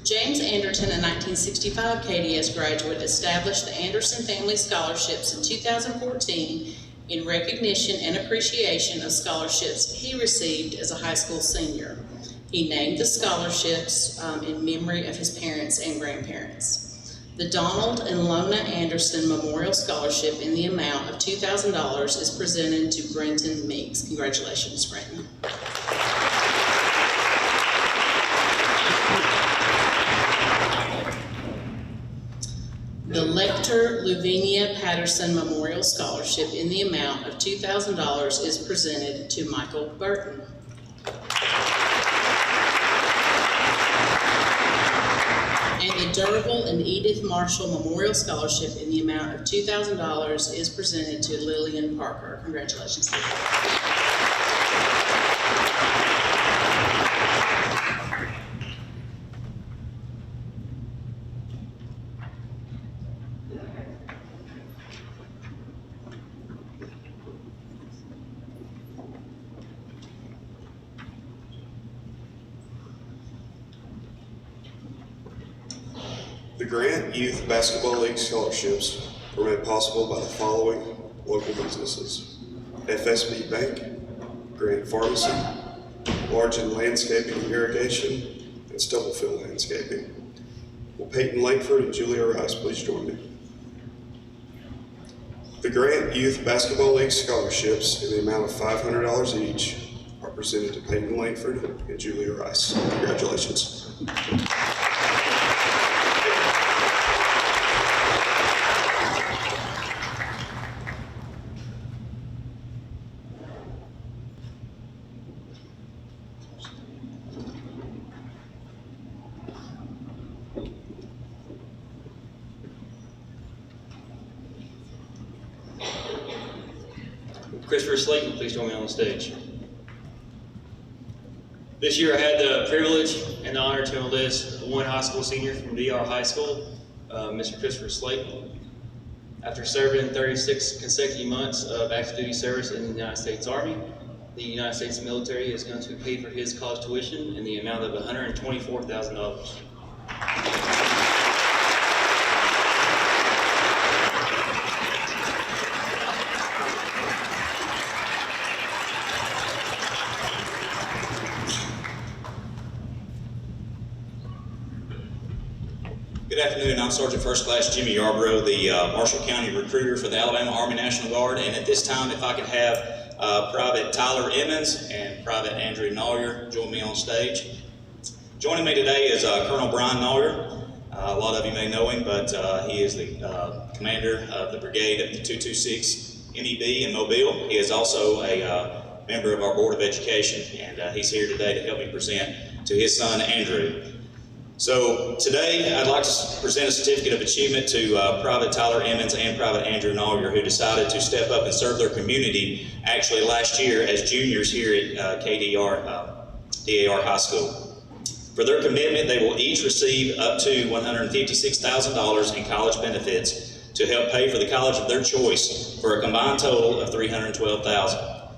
James Anderton, a 1965 KDS graduate, established the Anderson Family Scholarships in 2014 in recognition and appreciation of scholarships he received as a high school senior. He named the scholarships in memory of his parents and grandparents. The Donald and Lona Anderson Memorial Scholarship in the amount of $2,000 is presented to Brenton Meeks. Congratulations, Brenton. The Lecter Lavinia Patterson Memorial Scholarship in the amount of $2,000 is presented to Michael Burton. And the Durable and Edith Marshall Memorial Scholarship in the amount of $2,000 is presented to Lillian Parker. Congratulations. The Grant Youth Basketball League scholarships were made possible by the following local businesses: FSB Bank, Grant Pharmacy, Largen Landscaping and Irrigation, and Stubblefield Landscaping. Will Peyton Langford and Julia Rice please join me? The Grant Youth Basketball League scholarships in the amount of $500 each are presented to Peyton Langford and Julia Rice. Congratulations. Christopher Slayton, please join me on the stage. This year I had the privilege and the honor to enlist one high school senior from DAR High School, Mr. Christopher Slayton. After serving 36 consecutive months of active duty service in the United States Army, the United States military is going to pay for his college tuition in the amount of $124,000. Good afternoon, I'm Sergeant First Class Jimmy Yarborough, the Marshall County recruiter for the Alabama Army National Guard. And at this time, if I could have Private Tyler Emmons and Private Andrew Nollier join me on stage. Joining me today is Colonel Bryan Nollier. A lot of you may know him, but he is the commander of the brigade of the 226 MEB in Mobile. He is also a member of our Board of Education, and he's here today to help me present to his son, Andrew. So today, I'd like to present a certificate of achievement to Private Tyler Emmons and Private Andrew Nollier, who decided to step up and serve their community actually last year as juniors here at DAR High School. For their commitment, they will each receive up to $156,000 in college benefits to help pay for the college of their choice for a combined total of $312,000.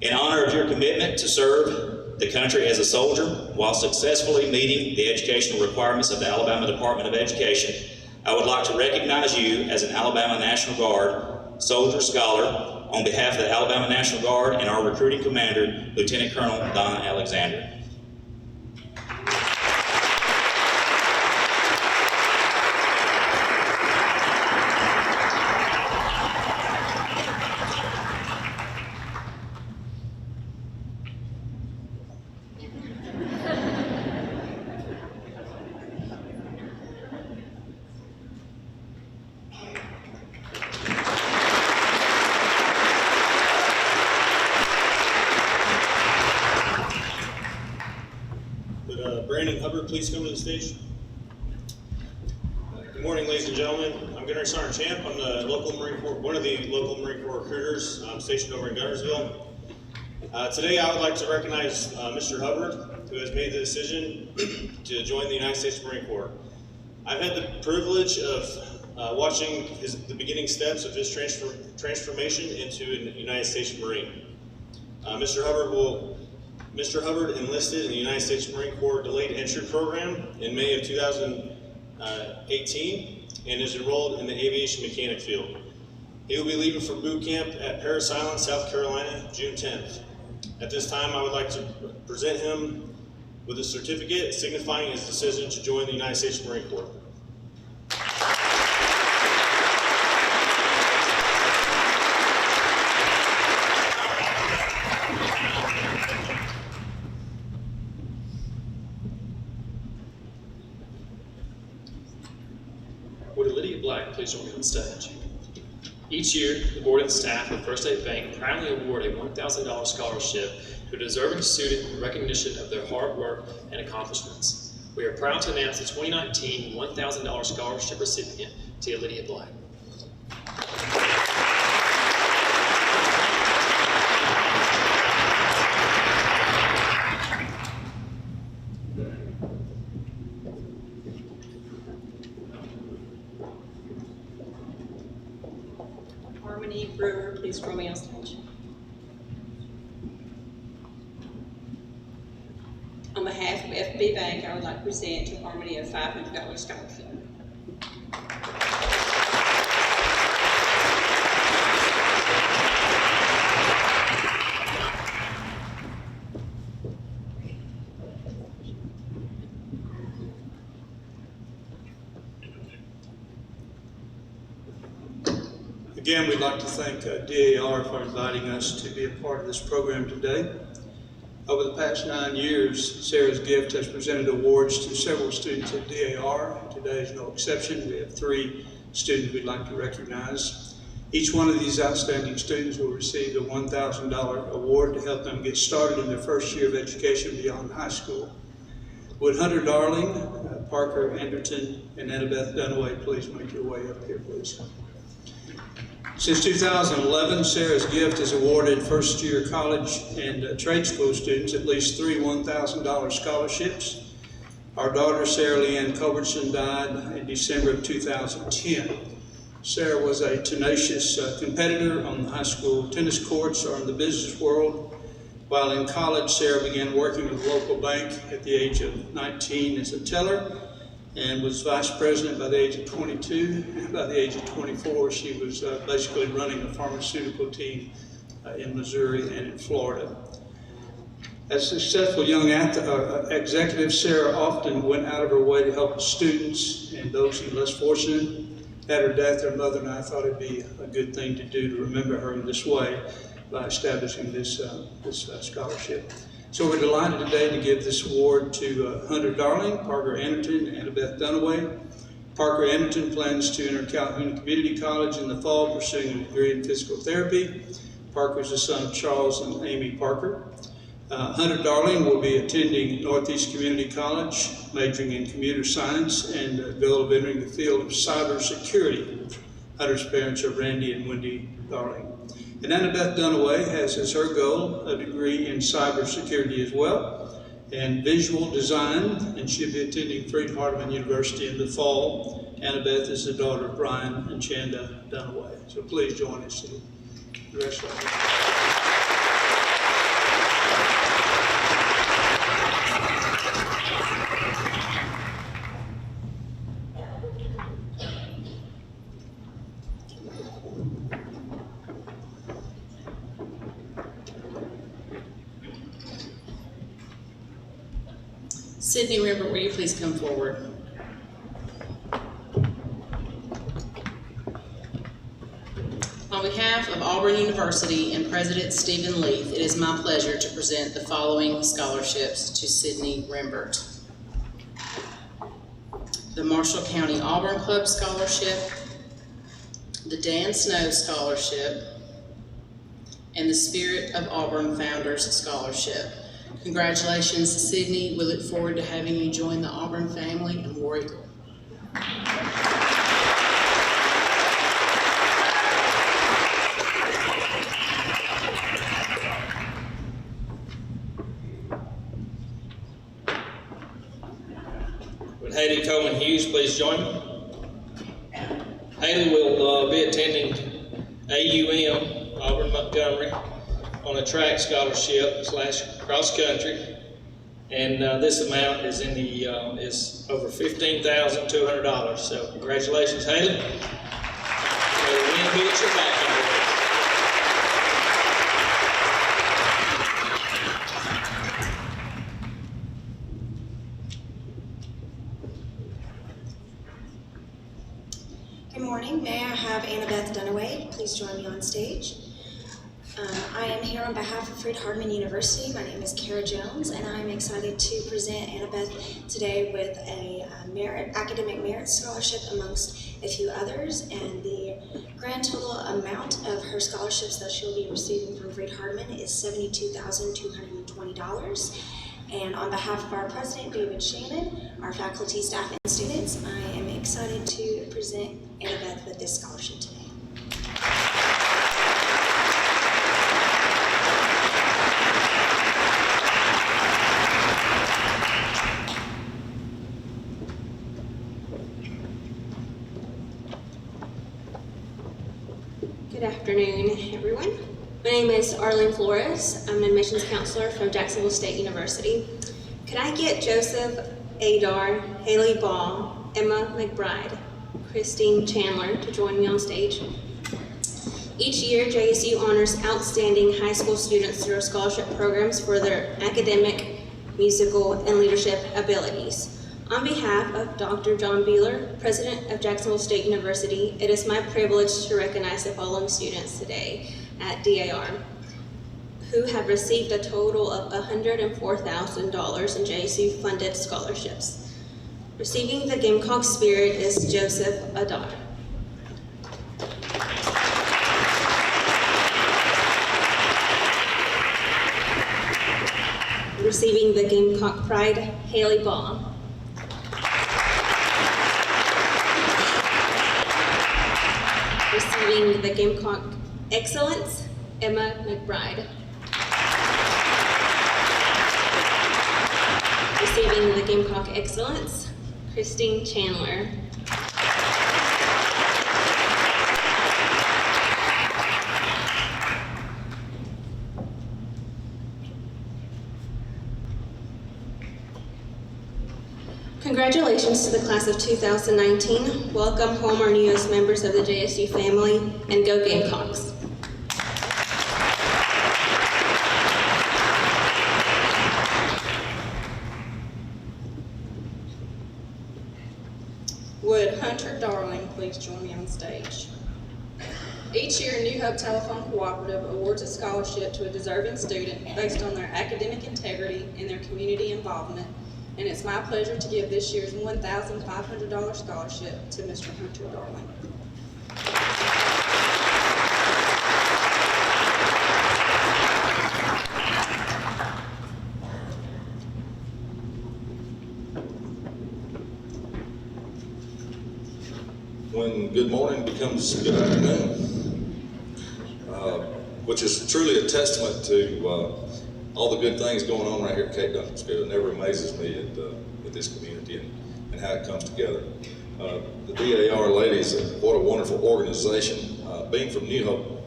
In honor of your commitment to serve the country as a soldier while successfully meeting the educational requirements of the Alabama Department of Education, I would like to recognize you as an Alabama National Guard Soldier Scholar on behalf of the Alabama National Guard and our recruiting commander, Lieutenant Colonel Donna Alexander. Please come to the stage. Good morning, ladies and gentlemen. I'm Gunnery Sergeant Champ. I'm the local Marine Corps, one of the local Marine Corps recruiters stationed over in Gunnersville. Today, I would like to recognize Mr. Hubbard, who has made the decision to join the United States Marine Corps. I've had the privilege of watching the beginning steps of his transformation into a United States Marine. Mr. Hubbard enlisted in the United States Marine Corps Delayed Entry Program in May of 2018 and is enrolled in the aviation mechanic field. He will be leaving for boot camp at Parris Island, South Carolina, June 10th. At this time, I would like to present him with a certificate signifying his decision to join the United States Marine Corps. Black, please join me on stage. Each year, the board and staff of First State Bank proudly award a $1,000 scholarship to a deserving student in recognition of their hard work and accomplishments. We are proud to announce the 2019 $1,000 scholarship recipient, Tia Lydia Black. Brewer, please join me on stage. On behalf of FB Bank, I would like to present to Harmony a $500 scholarship. Again, we'd like to thank DAR for inviting us to be a part of this program today. Over the past 9 years, Sarah's Gift has presented awards to several students at DAR. Today is no exception. We have 3 students we'd like to recognize. Each one of these outstanding students will receive a $1,000 award to help them get started in their first year of education beyond high school. Would Hunter Darling, Parker Anderton, and Annabeth Dunaway please make your way up here, please. Since 2011, Sarah's Gift has awarded first-year college and trade school students at least 3 $1,000 scholarships. Our daughter, Sarah Leanne Culbertson, died in December of 2010. Sarah was a tenacious competitor on the high school tennis courts or in the business world. While in college, Sarah began working with a local bank at the age of 19 as a teller, and was vice president by the age of 22. And by the age of 24, she was basically running a pharmaceutical team in Missouri and in Florida. As a successful young executive, Sarah often went out of her way to help students and those who were less fortunate. At her death, her mother and I thought it'd be a good thing to do to remember her in this way by establishing this scholarship. So we're delighted today to give this award to Hunter Darling, Parker Anderton, and Annabeth Dunaway. Parker Anderton plans to enter Calhoun Community College in the fall, pursuing a degree in physical therapy. Parker is the son of Charles and Amy Parker. Hunter Darling will be attending Northeast Community College, majoring in computer science, and the goal of entering the field of cybersecurity. Hunter's parents are Randy and Wendy Darling. And Annabeth Dunaway has as her goal a degree in cybersecurity as well, and visual design, and she'll be attending Freed-Hardeman University in the fall. Annabeth is the daughter of Bryan and Chanda Dunaway. So please join us in the rest of it. Sidney Rembert, will you please come forward? On behalf of Auburn University and President Stephen Leith, it is my pleasure to present the following scholarships to Sidney Rembert. The Marshall County Auburn Club Scholarship, the Dan Snow Scholarship, and the Spirit of Auburn Founders Scholarship. Congratulations, Sidney. We look forward to having you join the Auburn family and War Eagle. Would Haley Coleman Hughes please join me? Haley will be attending AUM, Auburn Montgomery, on a track scholarship / cross country, and this amount is in the is over $15,200. So congratulations, Haley. May the wind be at your back. Good morning. May I have Annabeth Dunaway please join me on stage? I am here on behalf of Freed-Hardeman University. My name is Kara Jones, and I'm excited to present Annabeth today with a academic merit scholarship amongst a few others, and the grand total amount of her scholarships that she'll be receiving from Freed-Hardeman is $72,220. And on behalf of our president, David Shannon, our faculty, staff, and students, I am excited to present Annabeth with this scholarship today. Good afternoon, everyone. My name is Arlene Flores. I'm an admissions counselor from Jacksonville State University. Could I get Joseph Adar, Haley Ball, Emma McBride, Christine Chandler to join me on stage? Each year, JSU honors outstanding high school students through our scholarship programs for their academic, musical, and leadership abilities. On behalf of Dr. John Beeler, President of Jacksonville State University, it is my privilege to recognize the following students today at DAR, who have received a total of $104,000 in JSU-funded scholarships. Receiving the Gamecock Spirit is Joseph Adar. Receiving the Gamecock Pride, Haley Ball. Receiving the Gamecock Excellence, Emma McBride. Receiving the Gamecock Excellence, Christine Chandler. Congratulations to the class of 2019. Welcome home our newest members of the JSU family, and go Gamecocks. Would Hunter Darling please join me on stage? Each year, New Hope Telephone Cooperative awards a scholarship to a deserving student based on their academic integrity and their community involvement, and it's my pleasure to give this year's $1,500 scholarship to Mr. Hunter Darling. When good morning becomes good afternoon, which is truly a testament to all the good things going on right here at Cape Duncan School. It never amazes me at this community and how it comes together. The DAR ladies, what a wonderful organization. Being from New Hope,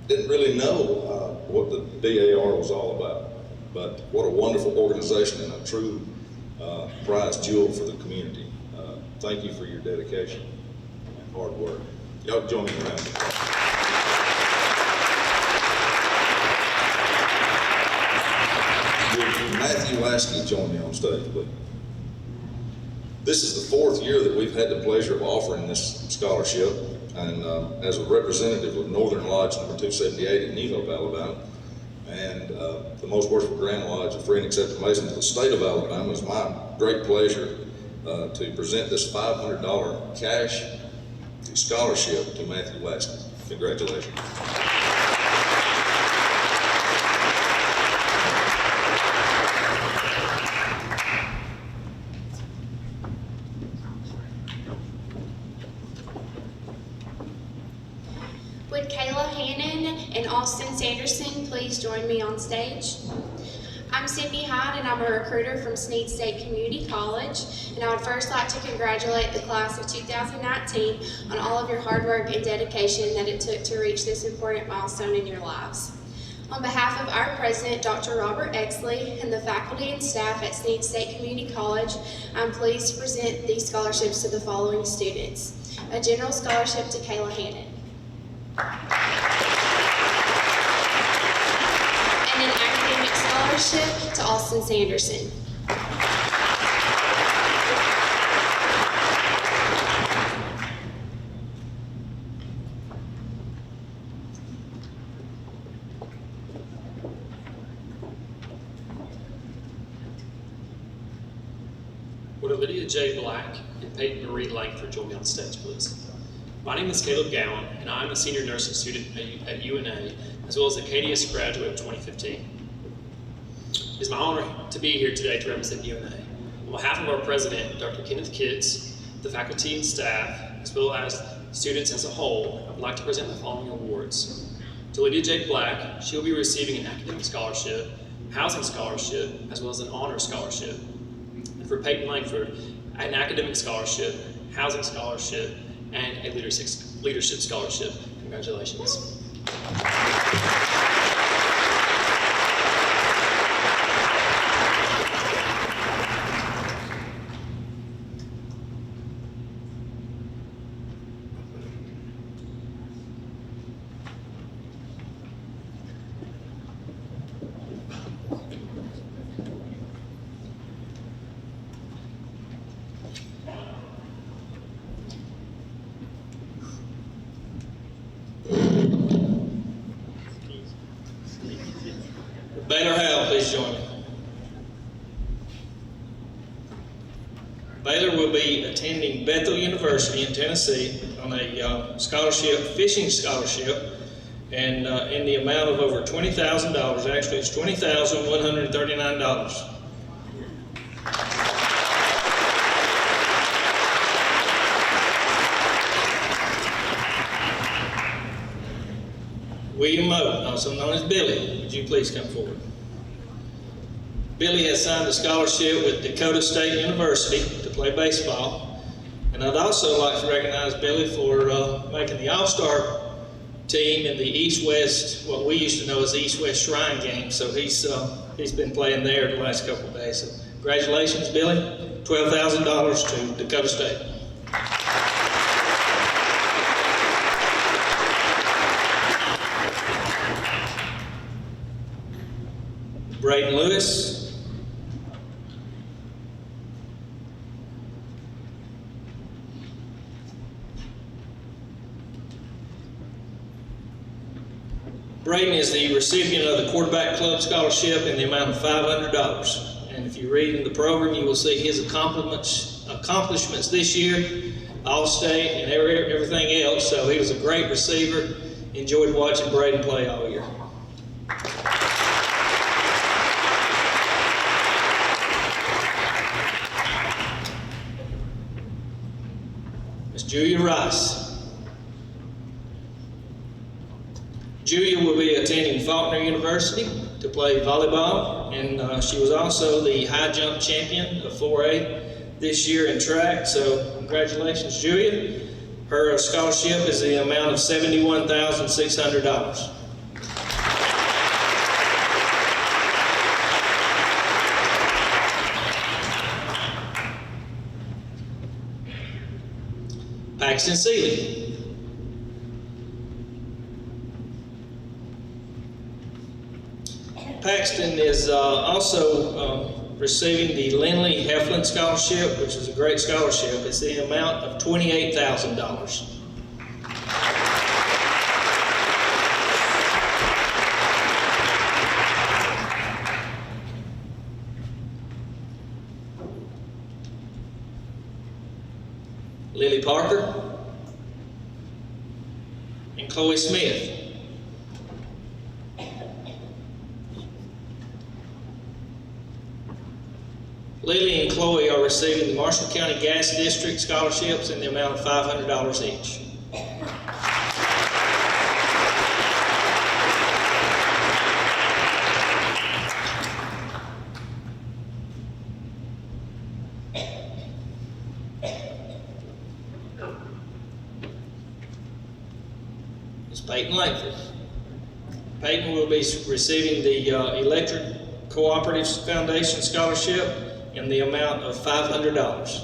didn't really know what the DAR was all about, but what a wonderful organization and a true prize jewel for the community. Thank you for your dedication and hard work. Y'all join me around. Matthew Lasky join me on stage, please. This is the fourth year that we've had the pleasure of offering this scholarship, and as a representative of Northern Lodge number 278 in New Hope, Alabama, and the Most Worshipful Grand Lodge of Free and Accepted Masons of the state of Alabama, it's my great pleasure to present this $500 cash scholarship to Matthew Lasky. Congratulations. Would Kayla Hannon and Austin Sanderson please join me on stage? I'm Sydney Hyde, and I'm a recruiter from Snead State Community College, and I would first like to congratulate the class of 2019 on all of your hard work and dedication that it took to reach this important milestone in your lives. On behalf of our president, Dr. Robert Exley, and the faculty and staff at Snead State Community College, I'm pleased to present these scholarships to the following students. A general scholarship to Kayla Hannon. And an academic scholarship to Austin Sanderson. Lydia J. Black and Peyton Marie Langford join me on stage, please. My name is Caleb Gowan, and I'm a senior nursing student at UNA, as well as a KDS graduate of 2015. It is my honor to be here today to represent UNA. On behalf of our president, Dr. Kenneth Kitts, the faculty and staff, as well as students as a whole, I would like to present the following awards. To Lydia J. Black, she will be receiving an academic scholarship, housing scholarship, as well as an honor scholarship. And for Peyton Langford, an academic scholarship, housing scholarship, and a leadership scholarship. Congratulations. Baylor Howell, please join me. Baylor will be attending Bethel University in Tennessee on a fishing scholarship, and in the amount of over $20,000. Actually, it's $20,139. William Moe, also known as Billy, would you please come forward? Billy has signed a scholarship with Dakota State University to play baseball. And I'd also like to recognize Billy for making the All-Star team in the East-West, what we used to know as the East-West Shrine game. So he's been playing there the last couple of days. So congratulations, Billy. $12,000 to Dakota State. Braden Lewis. Braden is the recipient of the Quarterback Club Scholarship in the amount of $500. And if you read in the program, you will see his accomplishments this year, All-State and everything else. So he was a great receiver. Enjoyed watching Braden play all year. Miss Julia Rice. Julia will be attending Faulkner University to play volleyball, and she was also the high jump champion of 4A this year in track, so congratulations, Julia. Her scholarship is the amount of $71,600. Paxton Seeley. Paxton is also receiving the Lindley Heflin Scholarship, which is a great scholarship. It's the amount of $28,000. Lily Parker and Chloe Smith. Lily and Chloe are receiving the Marshall County Gas District scholarships in the amount of $500 each. Ms. Peyton Langford. Peyton will be receiving the Electric Cooperative Foundation Scholarship in the amount of $500.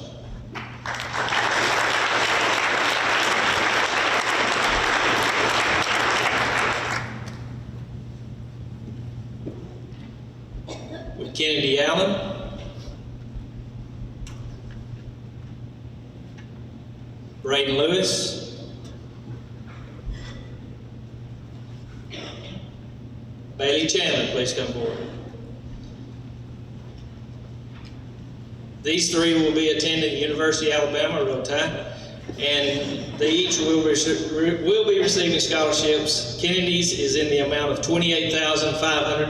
With Kennedy Allen, Braden Lewis, Bailey Chandler, please come forward. These three will be attending the University of Alabama, roll tide, and they each will be receiving scholarships. Kennedy's is in the amount of $28,500.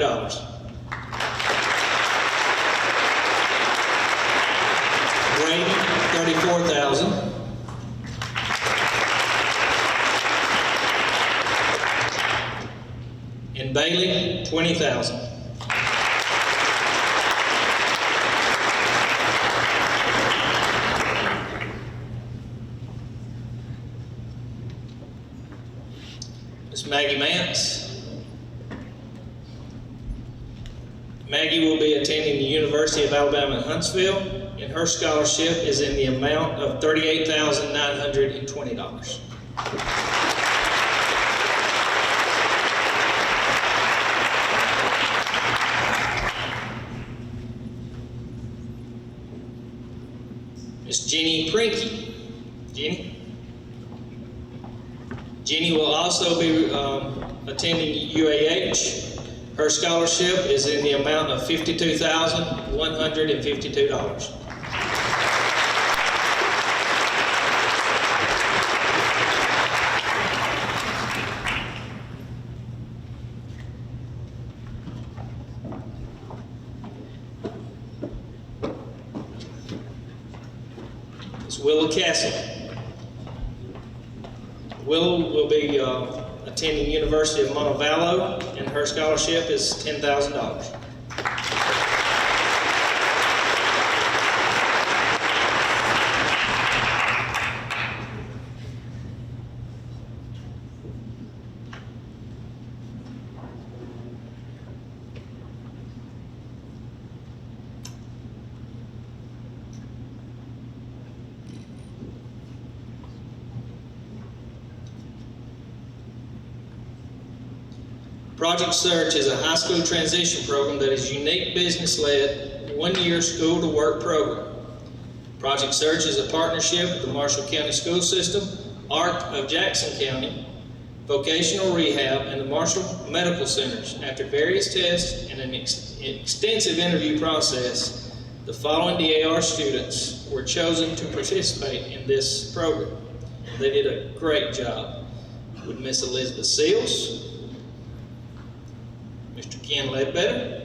Bryan, $34,000. And Bailey, $20,000. Miss Maggie Mance. Maggie will be attending the University of Alabama in Huntsville, and her scholarship is in the amount of $38,920. Miss Jenny Prinky. Jenny will also be attending UAH. Her scholarship is in the amount of $52,152. Miss Willa Castle. Willow will be attending University of Montevallo, and her scholarship is $10,000. Project Search is a high school transition program that is unique business-led, one-year school-to-work program. Project Search is a partnership with the Marshall County School System, ARC of Jackson County, Vocational Rehab, and the Marshall Medical Centers. After various tests and an extensive interview process, the following DAR students were chosen to participate in this program. They did a great job with Miss Elizabeth Seals, Mr. Ken Ledbetter,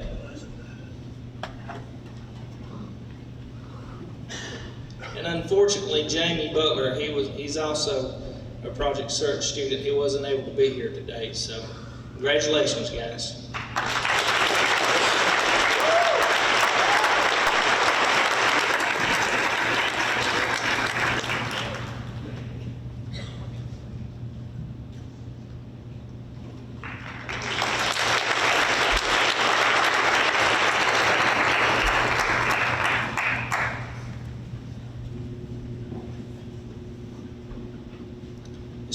and unfortunately Jamie Butler, he's also a Project Search student. He wasn't able to be here today, so congratulations, guys.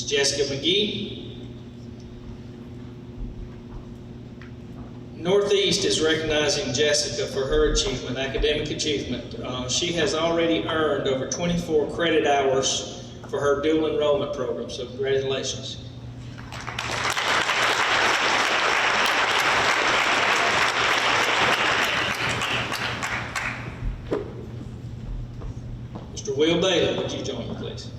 Jessica McGee. Northeast is recognizing Jessica for her achievement, academic achievement. She has already earned over 24 credit hours for her dual enrollment program, so congratulations. Mr. Will Bailey, would you join me, please?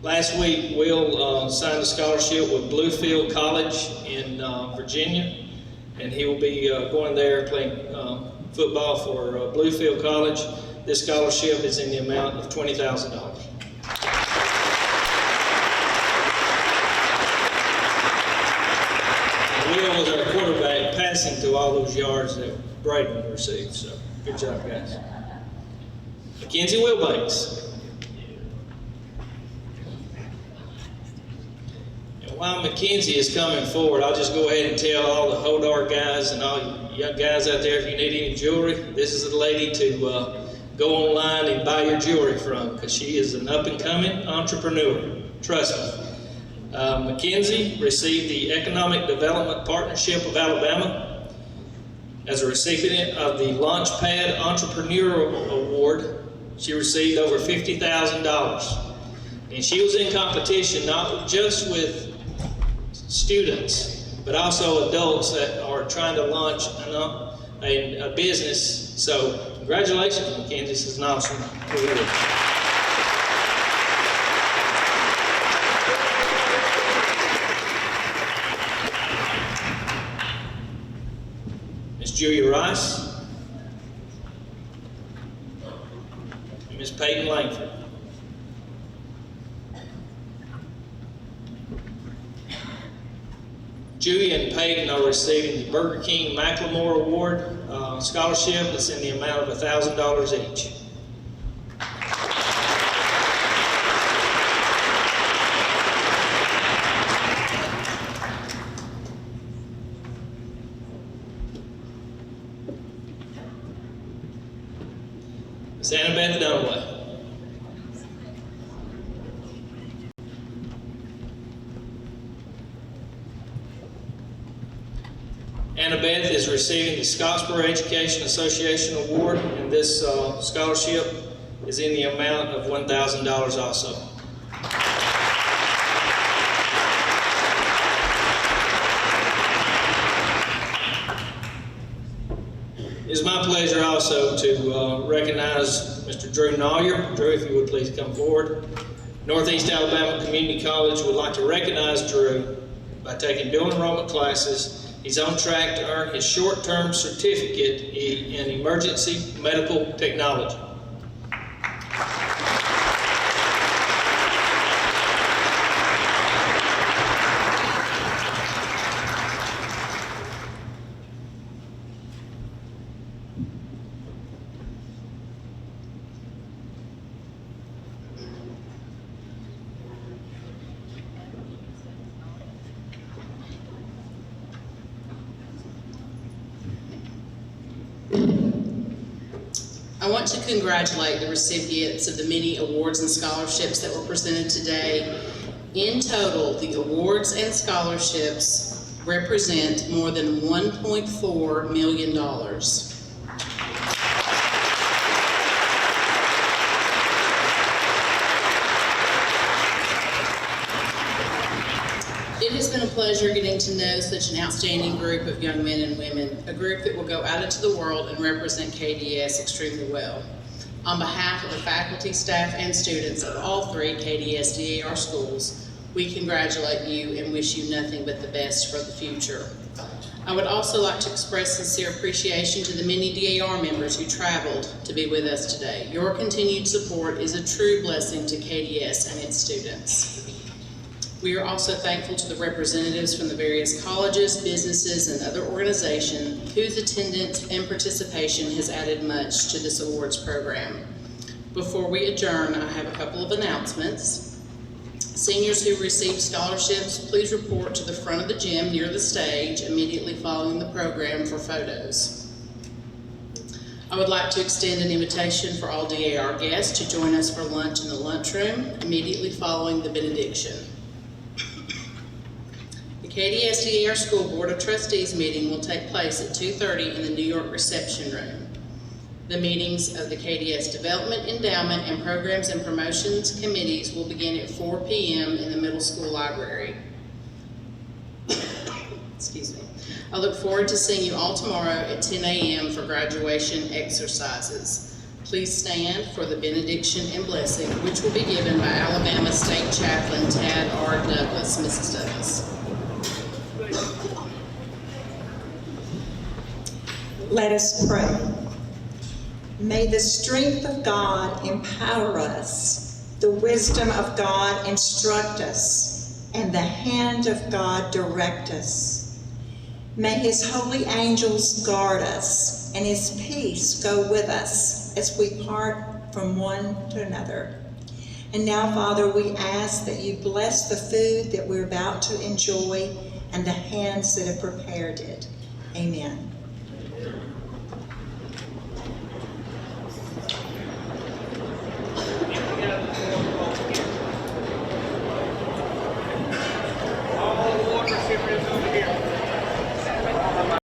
Last week, Will signed a scholarship with Bluefield College in Virginia, and he will be going there playing football for Bluefield College. This scholarship is in the amount of $20,000. Will was our quarterback, passing through all those yards that Braden received, so good job, guys. Mackenzie Wilbanks. While Mackenzie is coming forward, I'll just go ahead and tell all the Hodar guys and all you young guys out there, if you need any jewelry, this is the lady to go online and buy your jewelry from, because she is an up-and-coming entrepreneur. Trust me. Mackenzie received the Economic Development Partnership of Alabama as a recipient of the Launchpad Entrepreneur Award. She received over $50,000. And she was in competition not just with students, but also adults that are trying to launch a a business. So congratulations, Mackenzie. This is an awesome career. Ms. Julia Rice and Ms. Peyton Langford. Julia and Peyton are receiving the Burger King McLemore Award scholarship that's in the amount of $1,000 each. Ms. Annabeth Dunaway. Annabeth is receiving the Scottsboro Education Association Award, and this scholarship is in the amount of $1,000 also. It is my pleasure also to recognize Mr. Drew Nollier. Drew, if you would please come forward. Northeast Alabama Community College would like to recognize Drew by taking dual enrollment classes. He's on track to earn his short-term certificate in emergency medical technology. I want to congratulate the recipients of the many awards and scholarships that were presented today. In total, the awards and scholarships represent more than $1.4 million. It has been a pleasure getting to know such an outstanding group of young men and women, a group that will go out into the world and represent KDS extremely well. On behalf of the faculty, staff, and students of all three KDS DAR schools, we congratulate you and wish you nothing but the best for the future. I would also like to express sincere appreciation to the many DAR members who traveled to be with us today. Your continued support is a true blessing to KDS and its students. We are also thankful to the representatives from the various colleges, businesses, and other organizations whose attendance and participation has added much to this awards program. Before we adjourn, I have a couple of announcements. Seniors who received scholarships, please report to the front of the gym near the stage immediately following the program for photos. I would like to extend an invitation for all DAR guests to join us for lunch in the lunchroom immediately following the benediction. The KDS DAR School Board of Trustees meeting will take place at 2:30 in the New York reception room. The meetings of the KDS Development, Endowment, and Programs and Promotions Committees will begin at 4 p.m. in the middle school library. Excuse me. I look forward to seeing you all tomorrow at 10 a.m. for graduation exercises. Please stand for the benediction and blessing, which will be given by Alabama State Chaplain Tad R. Douglas. Mrs. Douglas. Let us pray. May the strength of God empower us, the wisdom of God instruct us, and the hand of God direct us. May his holy angels guard us, and his peace go with us as we part from one to another. And now, Father, we ask that you bless the food that we're about to enjoy and the hands that have prepared it. Amen.